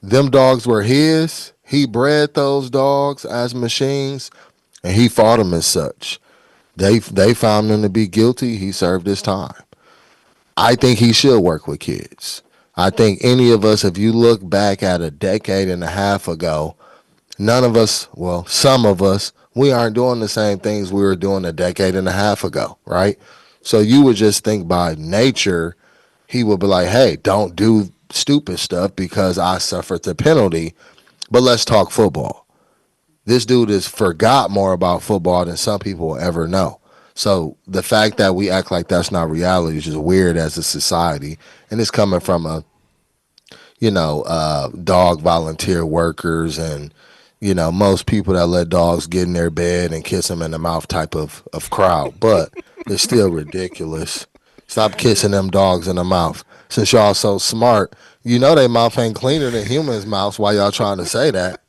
Them dogs were his. He bred those dogs as machines, and he fought them as such. They found him to be guilty. He served his time. I think he should work with kids. I think any of us, if you look back at a decade and a half ago, none of us, well, some of us, we aren't doing the same things we were doing a decade and a half ago, right? So you would just think by nature, he would be like, hey, don't do stupid stuff because I suffered the penalty, but let's talk football. This dude has forgot more about football than some people will ever know. So the fact that we act like that's not reality is just weird as a society. And it's coming from dog volunteer workers and, most people that let dogs get in their bed and kiss them in the mouth type of crowd. But it's still ridiculous. Stop kissing them dogs in the mouth. Since y'all so smart, their mouth ain't cleaner than humans' mouths while y'all trying to say that.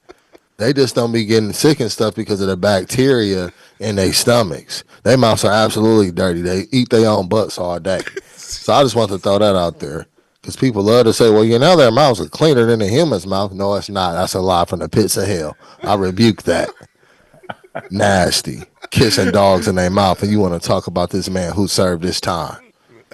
They just don't be getting sick and stuff because of the bacteria in their stomachs. Their mouths are absolutely dirty. They eat their own butts all day. So I just want to throw that out there because people love to say, well, their mouths are cleaner than a human's mouth. No, it's not. That's a lie from the pits of hell. I rebuke that. Nasty. Kissing dogs in their mouth. And you want to talk about this man who served his time.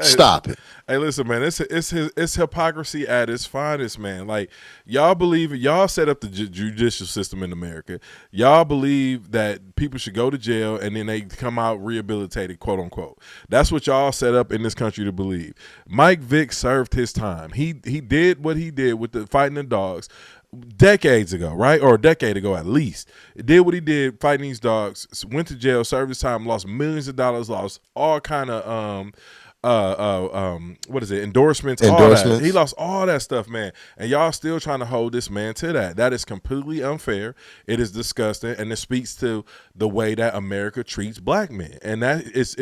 Stop it. Hey, listen, man, it's hypocrisy at its finest, man. Like, y'all set up the judicial system in America. Y'all believe that people should go to jail and then they come out rehabilitated, quote unquote. That's what y'all set up in this country to believe. Mike Vick served his time. He did what he did with the fighting the dogs decades ago, right? Or a decade ago at least. Did what he did fighting these dogs, went to jail, served his time, lost millions of dollars, lost all kind of what is it, endorsements, all that. He lost all that stuff, man. And y'all still trying to hold this man to that. That is completely unfair. It is disgusting, and it speaks to the way that America treats black men. And that is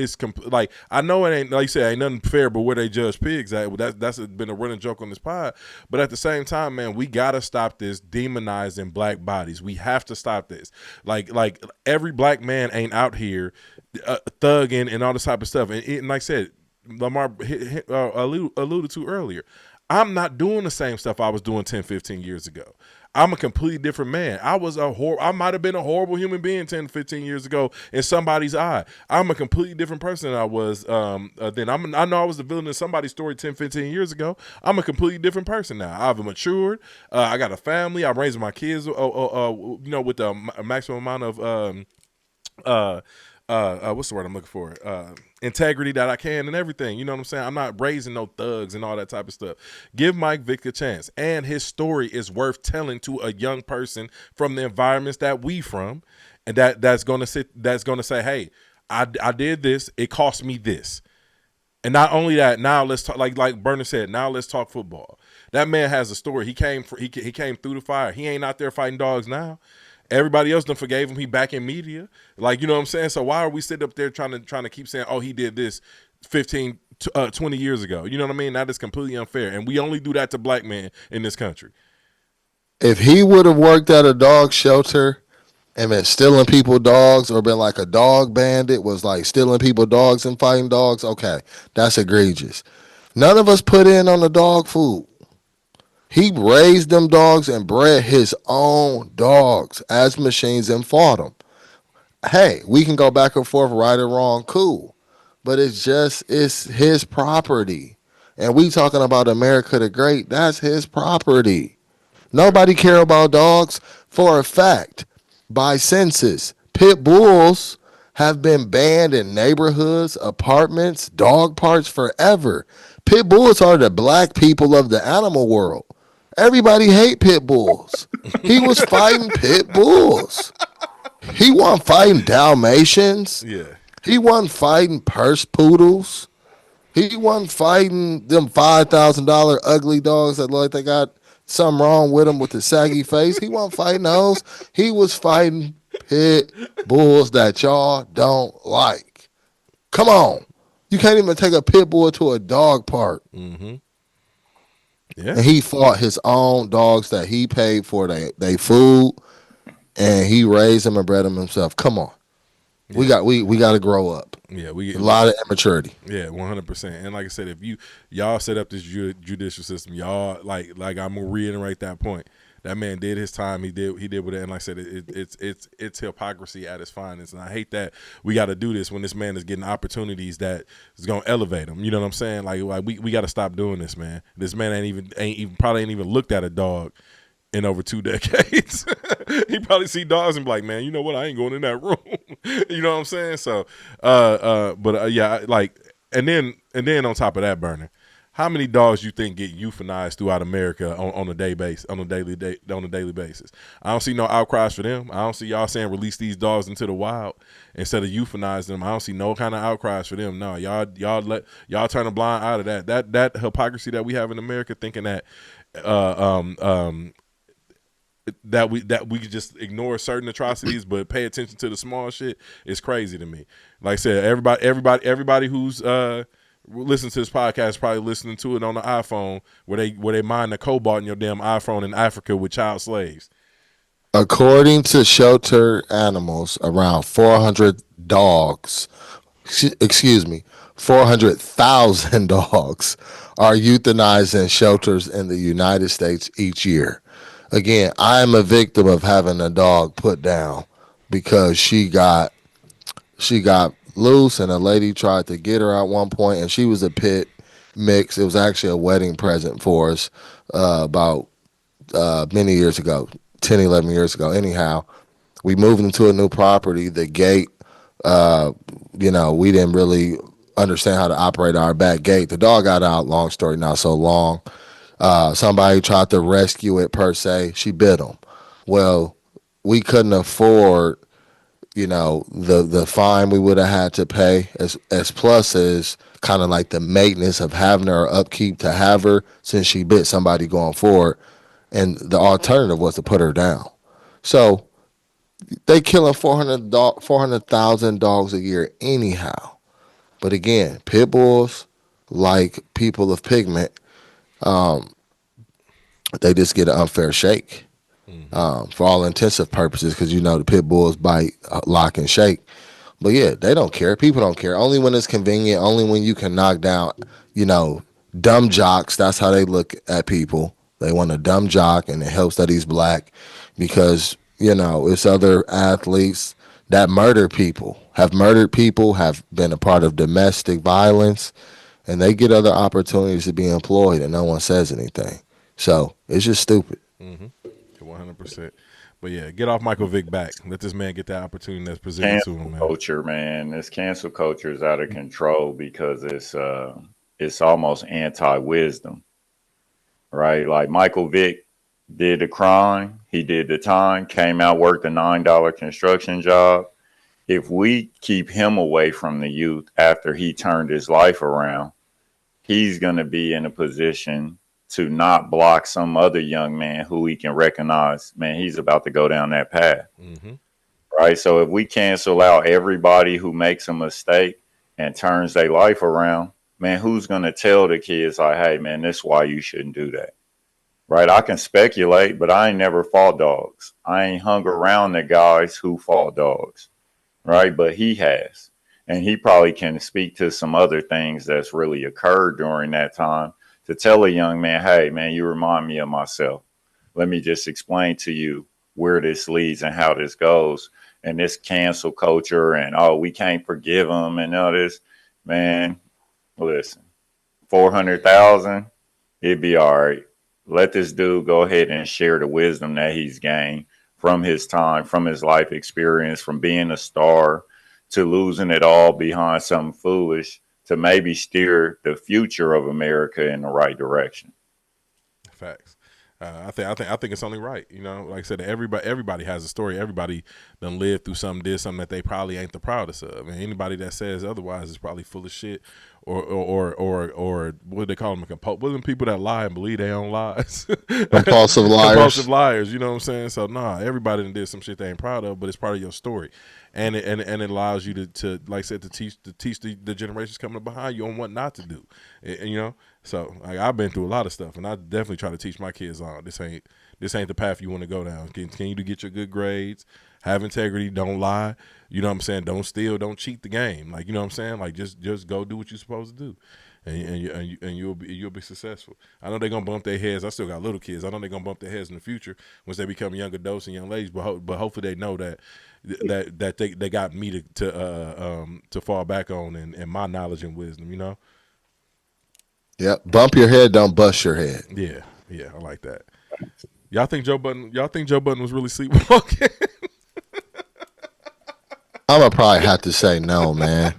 like, I know it ain't, like you said, ain't nothing fair but where they judge pigs at. That's been a running joke on this pod. But at the same time, man, we gotta stop this demonizing black bodies. We have to stop this. Like every black man ain't out here thugging and all this type of stuff. And like I said, Lamar alluded to earlier, I'm not doing the same stuff I was doing 10, 15 years ago. I'm a completely different man. I might have been a horrible human being 10, 15 years ago in somebody's eye. I'm a completely different person than I was then. I know I was the villain in somebody's story 10, 15 years ago. I'm a completely different person now. I've matured. I got a family. I'm raising my kids, with the maximum amount of what's the word I'm looking for? Integrity that I can and everything. You know what I'm saying? I'm not raising no thugs and all that type of stuff. Give Mike Vick a chance. And his story is worth telling to a young person from the environments that we from, and that's gonna say, hey, I did this, it cost me this. And not only that, now let's talk, like Bernie said, now let's talk football. That man has a story. He came through the fire. He ain't out there fighting dogs now. Everybody else done forgave him. He back in media. Like, you know what I'm saying? So why are we sitting up there trying to keep saying, oh, he did this 15, 20 years ago? You know what I mean? That is completely unfair. And we only do that to black men in this country. If he would have worked at a dog shelter and been stealing people dogs, or been like a dog bandit, was like stealing people dogs and fighting dogs, okay, that's egregious. None of us put in on the dog food. He raised them dogs and bred his own dogs as machines and fought them. Hey, we can go back and forth, right or wrong, cool. But it's his property. And we talking about America the Great, that's his property. Nobody care about dogs. For a fact, by census, pit bulls have been banned in neighborhoods, apartments, dog parks forever. Pit bulls are the black people of the animal world. Everybody hate pit bulls. He was fighting pit bulls. He wasn't fighting Dalmatians. Yeah. He wasn't fighting purse poodles. He wasn't fighting them $5,000 ugly dogs that look like they got something wrong with them with the saggy face. He wasn't fighting those. He was fighting pit bulls that y'all don't like. Come on. You can't even take a pit bull to a dog park. Mm-hmm. Yeah. And he fought his own dogs that he paid for they food, and he raised them and bred them himself. Come on. Yeah. We got to grow up. Yeah, a lot of immaturity. Yeah, 100%. And like I said, if y'all set up this judicial system, y'all like I'm gonna reiterate that point. That man did his time. He did with it. And like I said, it's hypocrisy at its finest. And I hate that we got to do this when this man is getting opportunities that is gonna elevate him. You know what I'm saying? Like we got to stop doing this, man. This man ain't even looked at a dog in over 2 decades. He probably see dogs and be like, man, you know what? I ain't going in that room. You know what I'm saying? So, yeah, like, and then on top of that, Bernie, how many dogs you think get euthanized throughout America on a daily basis? I don't see no outcries for them. I don't see y'all saying release these dogs into the wild instead of euthanize them. I don't see no kind of outcries for them. No, y'all turn a blind eye to that hypocrisy that we have in America, thinking that that we could just ignore certain atrocities but pay attention to the small shit is crazy to me. Like I said, everybody who's listening to this podcast is probably listening to it on the iPhone where they mine the cobalt in your damn iPhone in Africa with child slaves. According to shelter animals, around 400 dogs, 400,000 dogs are euthanized in shelters in the United States each year. Again, I am a victim of having a dog put down because she got loose and a lady tried to get her at one point, and she was a pit mix. It was actually a wedding present for us about many years ago, 10, 11 years ago. Anyhow, we moved into a new property. The gate, we didn't really understand how to operate our back gate. The dog got out, long story not so long. Somebody tried to rescue it per se. She bit him. Well, we couldn't afford, the fine we would have had to pay as plus as kind of like the maintenance of having her or upkeep to have her since she bit somebody going forward. And the alternative was to put her down. So they killing 400,000 dogs a year anyhow. But again, pit bulls, like people of pigment, they just get an unfair shake for all intensive purposes because the pit bulls bite, lock, and shake. But yeah, they don't care. People don't care. Only when it's convenient. Only when you can knock down, dumb jocks. That's how they look at people. They want a dumb jock, and it helps that he's black because it's other athletes that murdered people, have been a part of domestic violence, and they get other opportunities to be employed, and no one says anything. So it's just stupid. 100%. But yeah, get off Michael Vick back. Let this man get that opportunity that's presented to him, man. Culture, man. This cancel culture is out of control because it's almost anti-wisdom, right? Like Michael Vick did the crime, he did the time, came out, worked a $9 construction job. If we keep him away from the youth after he turned his life around, he's going to be in a position to not block some other young man who he can recognize, man, he's about to go down that path. Right? So if we cancel out everybody who makes a mistake and turns their life around, man, who's going to tell the kids like, hey, man, this is why you shouldn't do that? Right? I can speculate, but I ain't never fought dogs. I ain't hung around the guys who fought dogs. Right? But he has. And he probably can speak to some other things that's really occurred during that time to tell a young man, hey, man, you remind me of myself. Let me just explain to you where this leads and how this goes. And this cancel culture and, oh, we can't forgive them and all this. Man, listen, 400,000, it'd be all right. Let this dude go ahead and share the wisdom that he's gained from his time, from his life experience, from being a star to losing it all behind something foolish, to maybe steer the future of America in the right direction. Facts. I think it's only right. Like I said, everybody has a story. Everybody done lived through something, did something that they probably ain't the proudest of. And anybody that says otherwise is probably full of shit, or what do they call them? People that lie and believe their own lies. Compulsive liars. Compulsive liars. You know what I'm saying? So everybody done did some shit they ain't proud of, but it's part of your story, and it allows you to like I said, to teach the generations coming behind you on what not to do. So I've been through a lot of stuff, and I definitely try to teach my kids on this ain't the path you want to go down. Continue to get your good grades, have integrity, don't lie. You know what I'm saying? Don't steal, don't cheat the game. Like, you know what I'm saying? Like just go do what you're supposed to do, and you'll be successful. I know they're gonna bump their heads. I still got little kids. I know they're gonna bump their heads in the future once they become young adults and young ladies. But hopefully they know that they got me to fall back on and my knowledge and wisdom. Yep. Bump your head, don't bust your head. Yeah, I like that. Y'all think Joe Budden was really sleepwalking? I'm gonna probably have to say no, man.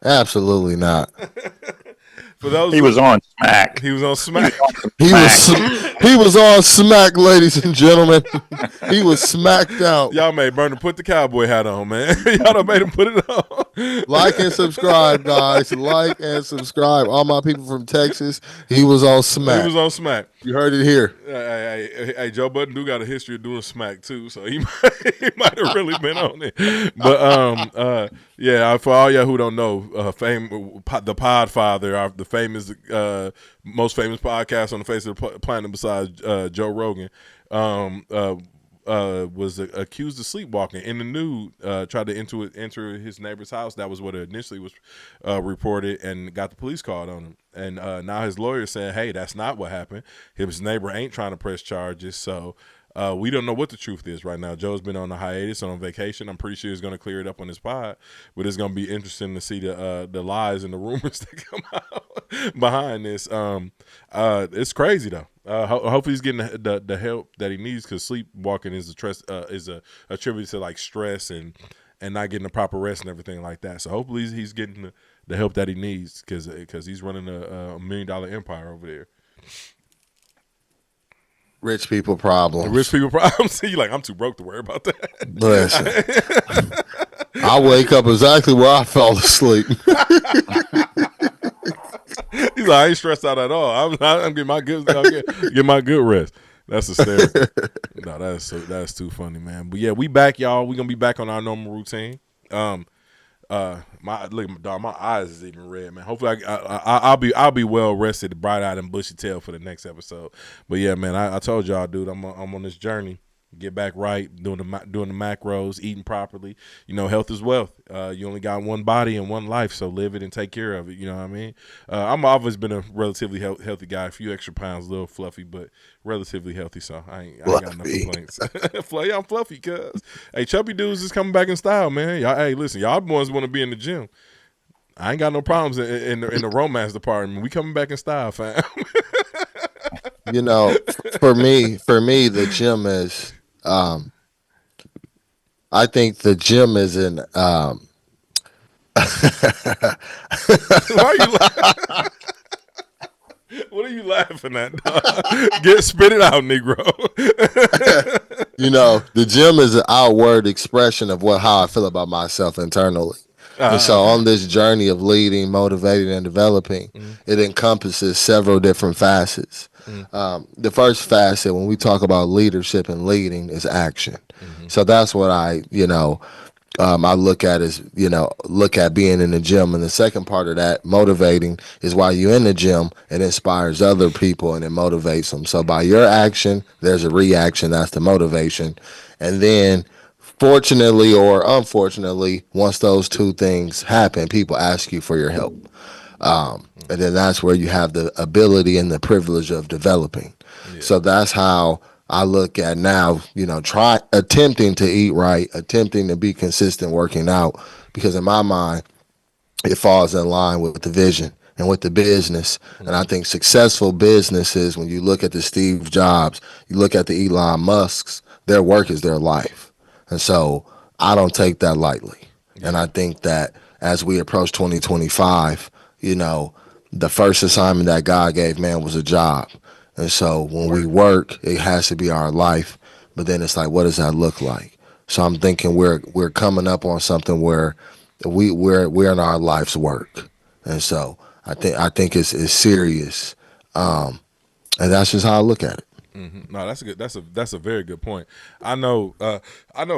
Absolutely not. For those he was on smack. He was on smack. He was on smack, ladies and gentlemen. He was smacked out. Y'all made Burner put the cowboy hat on, man. Y'all done made him put it on. Like and subscribe, guys. Like and subscribe. All my people from Texas, he was on smack. He was on smack. You heard it here. Hey, Joe Budden do got a history of doing smack too, so he might have really been on it. But yeah, for all y'all who don't know, the Podfather, the famous, most famous podcast on the face of the planet besides Joe Rogan, was accused of sleepwalking in the nude. Tried to enter his neighbor's house. That was what initially was reported, and got the police called on him. And now his lawyer said, "Hey, that's not what happened. His neighbor ain't trying to press charges." So we don't know what the truth is right now. Joe's been on a hiatus, on vacation. I'm pretty sure he's going to clear it up on his pod, but it's going to be interesting to see the lies and the rumors that come out behind this. It's crazy though. Hopefully he's getting the help that he needs, because sleepwalking is attributed to like stress and not getting the proper rest and everything like that. So hopefully he's getting the help that he needs, because he's running a $1 million empire over there. Rich people problems. Rich people problems. You like, I'm too broke to worry about that. Listen, I wake up exactly where I fell asleep. He's like, I ain't stressed out at all. I'm getting my good, get my good rest. That's hysterical. No, that's too funny, man. But yeah, we back, y'all. We gonna be back on our normal routine. My eyes is even red, man. Hopefully, I'll be well rested, bright eyed, and bushy tailed for the next episode. But yeah, man, I told y'all, dude, I'm on this journey. Get back right, doing the macros, eating properly. Health is wealth. You only got one body and one life, so live it and take care of it. You know what I mean? I'm always been a relatively healthy guy. A few extra pounds, a little fluffy, but relatively healthy. So I ain't got no complaints. I'm fluffy, cuz. Hey, chubby dudes is coming back in style, man. Y'all, hey, listen, y'all boys want to be in the gym. I ain't got no problems in the romance department. We coming back in style, fam. For me, the gym is. I think the gym is in. Why are you laughing? What are you laughing at, dog? Spit it out, Negro. The gym is an outward expression of how I feel about myself internally. And so on this journey of leading, motivating, and developing, it encompasses several different facets. The first facet, when we talk about leadership and leading, is action. So that's what I look at as, look at being in the gym. And the second part of that, motivating, is while you're in the gym, it inspires other people and it motivates them. So by your action, there's a reaction. That's the motivation. And then fortunately or unfortunately, once those two things happen, people ask you for your help. And then that's where you have the ability and the privilege of developing. Yeah. So that's how I look at now, attempting to eat right, attempting to be consistent working out, because in my mind, it falls in line with the vision and with the business. And I think successful businesses, when you look at the Steve Jobs, you look at the Elon Musks, their work is their life. And so I don't take that lightly. Yeah. And I think that as we approach 2025, the first assignment that God gave man was a job. And so when we work, it has to be our life. But then it's like, what does that look like? So I'm thinking we're coming up on something where we're in our life's work. And so I think it's serious. And that's just how I look at it. Mm-hmm. No, that's good. That's a very good point. I know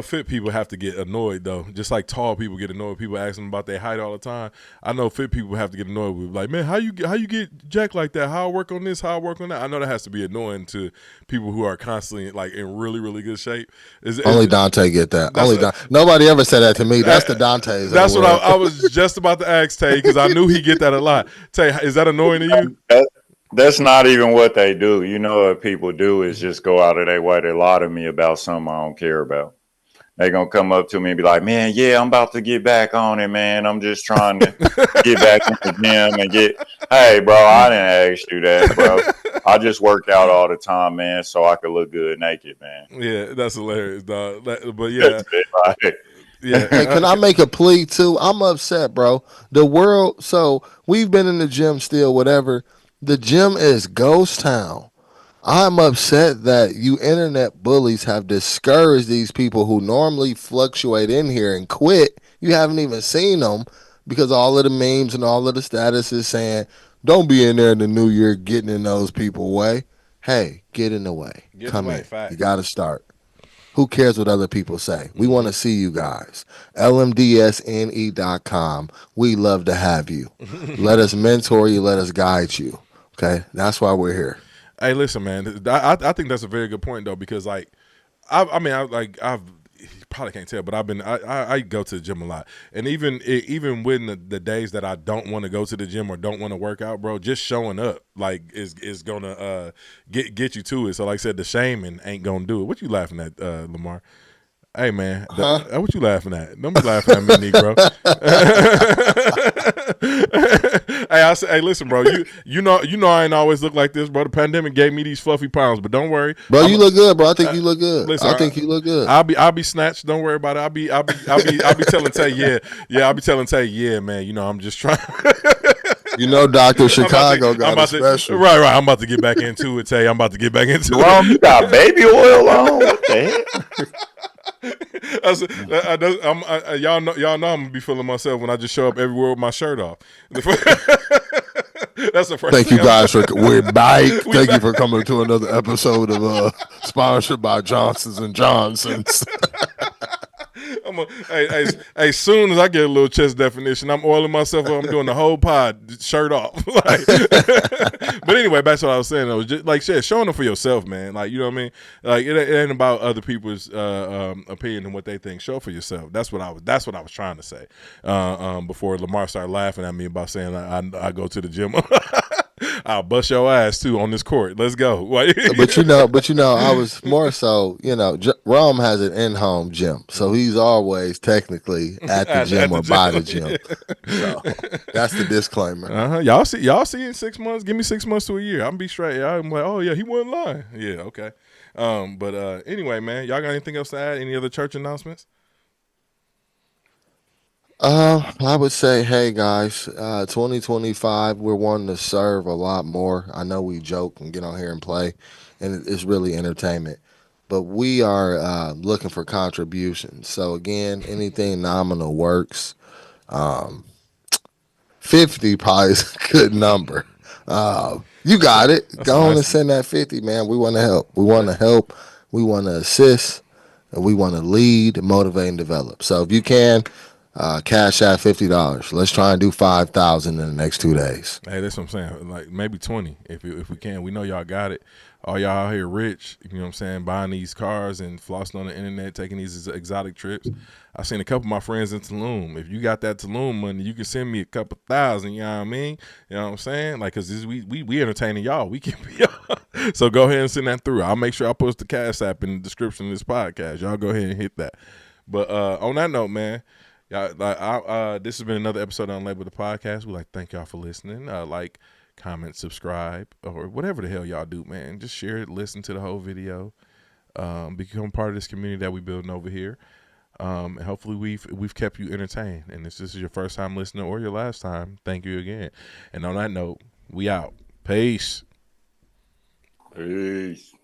fit people have to get annoyed though. Just like tall people get annoyed. People ask them about their height all the time. I know fit people have to get annoyed with, like, man, how you get jacked like that? How I work on this? How I work on that? I know that has to be annoying to people who are constantly like in really, really good shape. Only Dante get that. Nobody ever said that to me. That's the Dantes. That's what I was just about to ask Tay, because I knew he get that a lot. Tay, is that annoying to you? That's not even what they do. What people do is just go out of their way to lie to me about something I don't care about. They're going to come up to me and be like, man, yeah, I'm about to get back on it, man. I'm just trying to get back in the gym and hey, bro, I didn't ask you that, bro. I just work out all the time, man, so I could look good naked, man. Yeah, that's hilarious, dog. But yeah. Yeah. Hey, can I make a plea too? I'm upset, bro. The world, so we've been in the gym still, whatever. The gym is ghost town. I'm upset that you internet bullies have discouraged these people who normally fluctuate in here and quit. You haven't even seen them because all of the memes and all of the statuses saying, don't be in there in the new year getting in those people way. Hey, get in the way. Come in. You got to start. Who cares what other people say? We want to see you guys. LMDSNE.com. We love to have you. Let us mentor you. Let us guide you. Okay, that's why we're here. Hey, listen, man. I think that's a very good point though, because like, I've you probably can't tell, but I go to the gym a lot, and even when the days that I don't want to go to the gym or don't want to work out, bro, just showing up like is gonna get you to it. So like I said, the shaming ain't gonna do it. What you laughing at, Lamar? Hey man, what you laughing at? Don't be laughing at me, Negro. Hey, listen, bro. You know I ain't always look like this, bro. The pandemic gave me these fluffy pounds, but don't worry, bro. You look good, bro. I think you look good. Listen, I think you look good. I'll be snatched. Don't worry about it. I'll be telling Tay, yeah. I'll be telling Tay, yeah, man. I'm just trying. Dr. Chicago got a special. Right. I'm about to get back into it, Tay. I'm about to get back into it. You got baby oil on? What the heck? Y'all know I'm gonna be feeling myself when I just show up everywhere with my shirt off. That's the first Thank thing you guys for we're back. Thank you back. for coming to another episode of sponsored by Johnsons and Johnsons. As soon as I get a little chest definition, I'm oiling myself up. I'm doing the whole pod shirt off. Like, but anyway, that's what I was saying. Though, just like shit, showing them for yourself, man. Like, you know what I mean? Like, it ain't about other people's opinion and what they think. Show for yourself. That's what I was trying to say. Before Lamar started laughing at me about saying I go to the gym. I'll bust your ass too on this court. Let's go. but you know, I was more so. You know, Rome has an in-home gym, so he's always technically at the gym or by the gym. So that's the disclaimer. Y'all see in 6 months. Give me 6 months to a year. I'm be straight. I'm like, oh yeah, he wasn't lying. Yeah, okay. But anyway, man, y'all got anything else to add? Any other church announcements? I would say, hey guys, 2025, we're wanting to serve a lot more. I know we joke and get on here and play, and it's really entertainment. But we are looking for contributions. So again, anything nominal works. 50 probably is a good number. You got it. Go on and send that 50, man. We want to help. We want to help. We want to assist. And we want to lead, motivate, and develop. So if you can, cash out $50. Let's try and do 5,000 in the next 2 days. Hey, that's what I'm saying. Like maybe 20 if we can. We know y'all got it. All y'all out here rich, you know what I'm saying, buying these cars and flossing on the internet, taking these exotic trips. I've seen a couple of my friends in Tulum. If you got that Tulum money, you can send me a couple thousand, you know what I mean? You know what I'm saying? Like, because we entertaining y'all. We can be y'all. So go ahead and send that through. I'll make sure I post the Cash App in the description of this podcast. Y'all go ahead and hit that. But on that note, man, y'all, this has been another episode on Label the Podcast. We'd like to thank y'all for listening. Comment, subscribe, or whatever the hell y'all do, man. Just share it, listen to the whole video, become part of this community that we building over here. And hopefully we've kept you entertained. And if this is your first time listening or your last time, thank you again. And on that note, we out. Peace. Peace.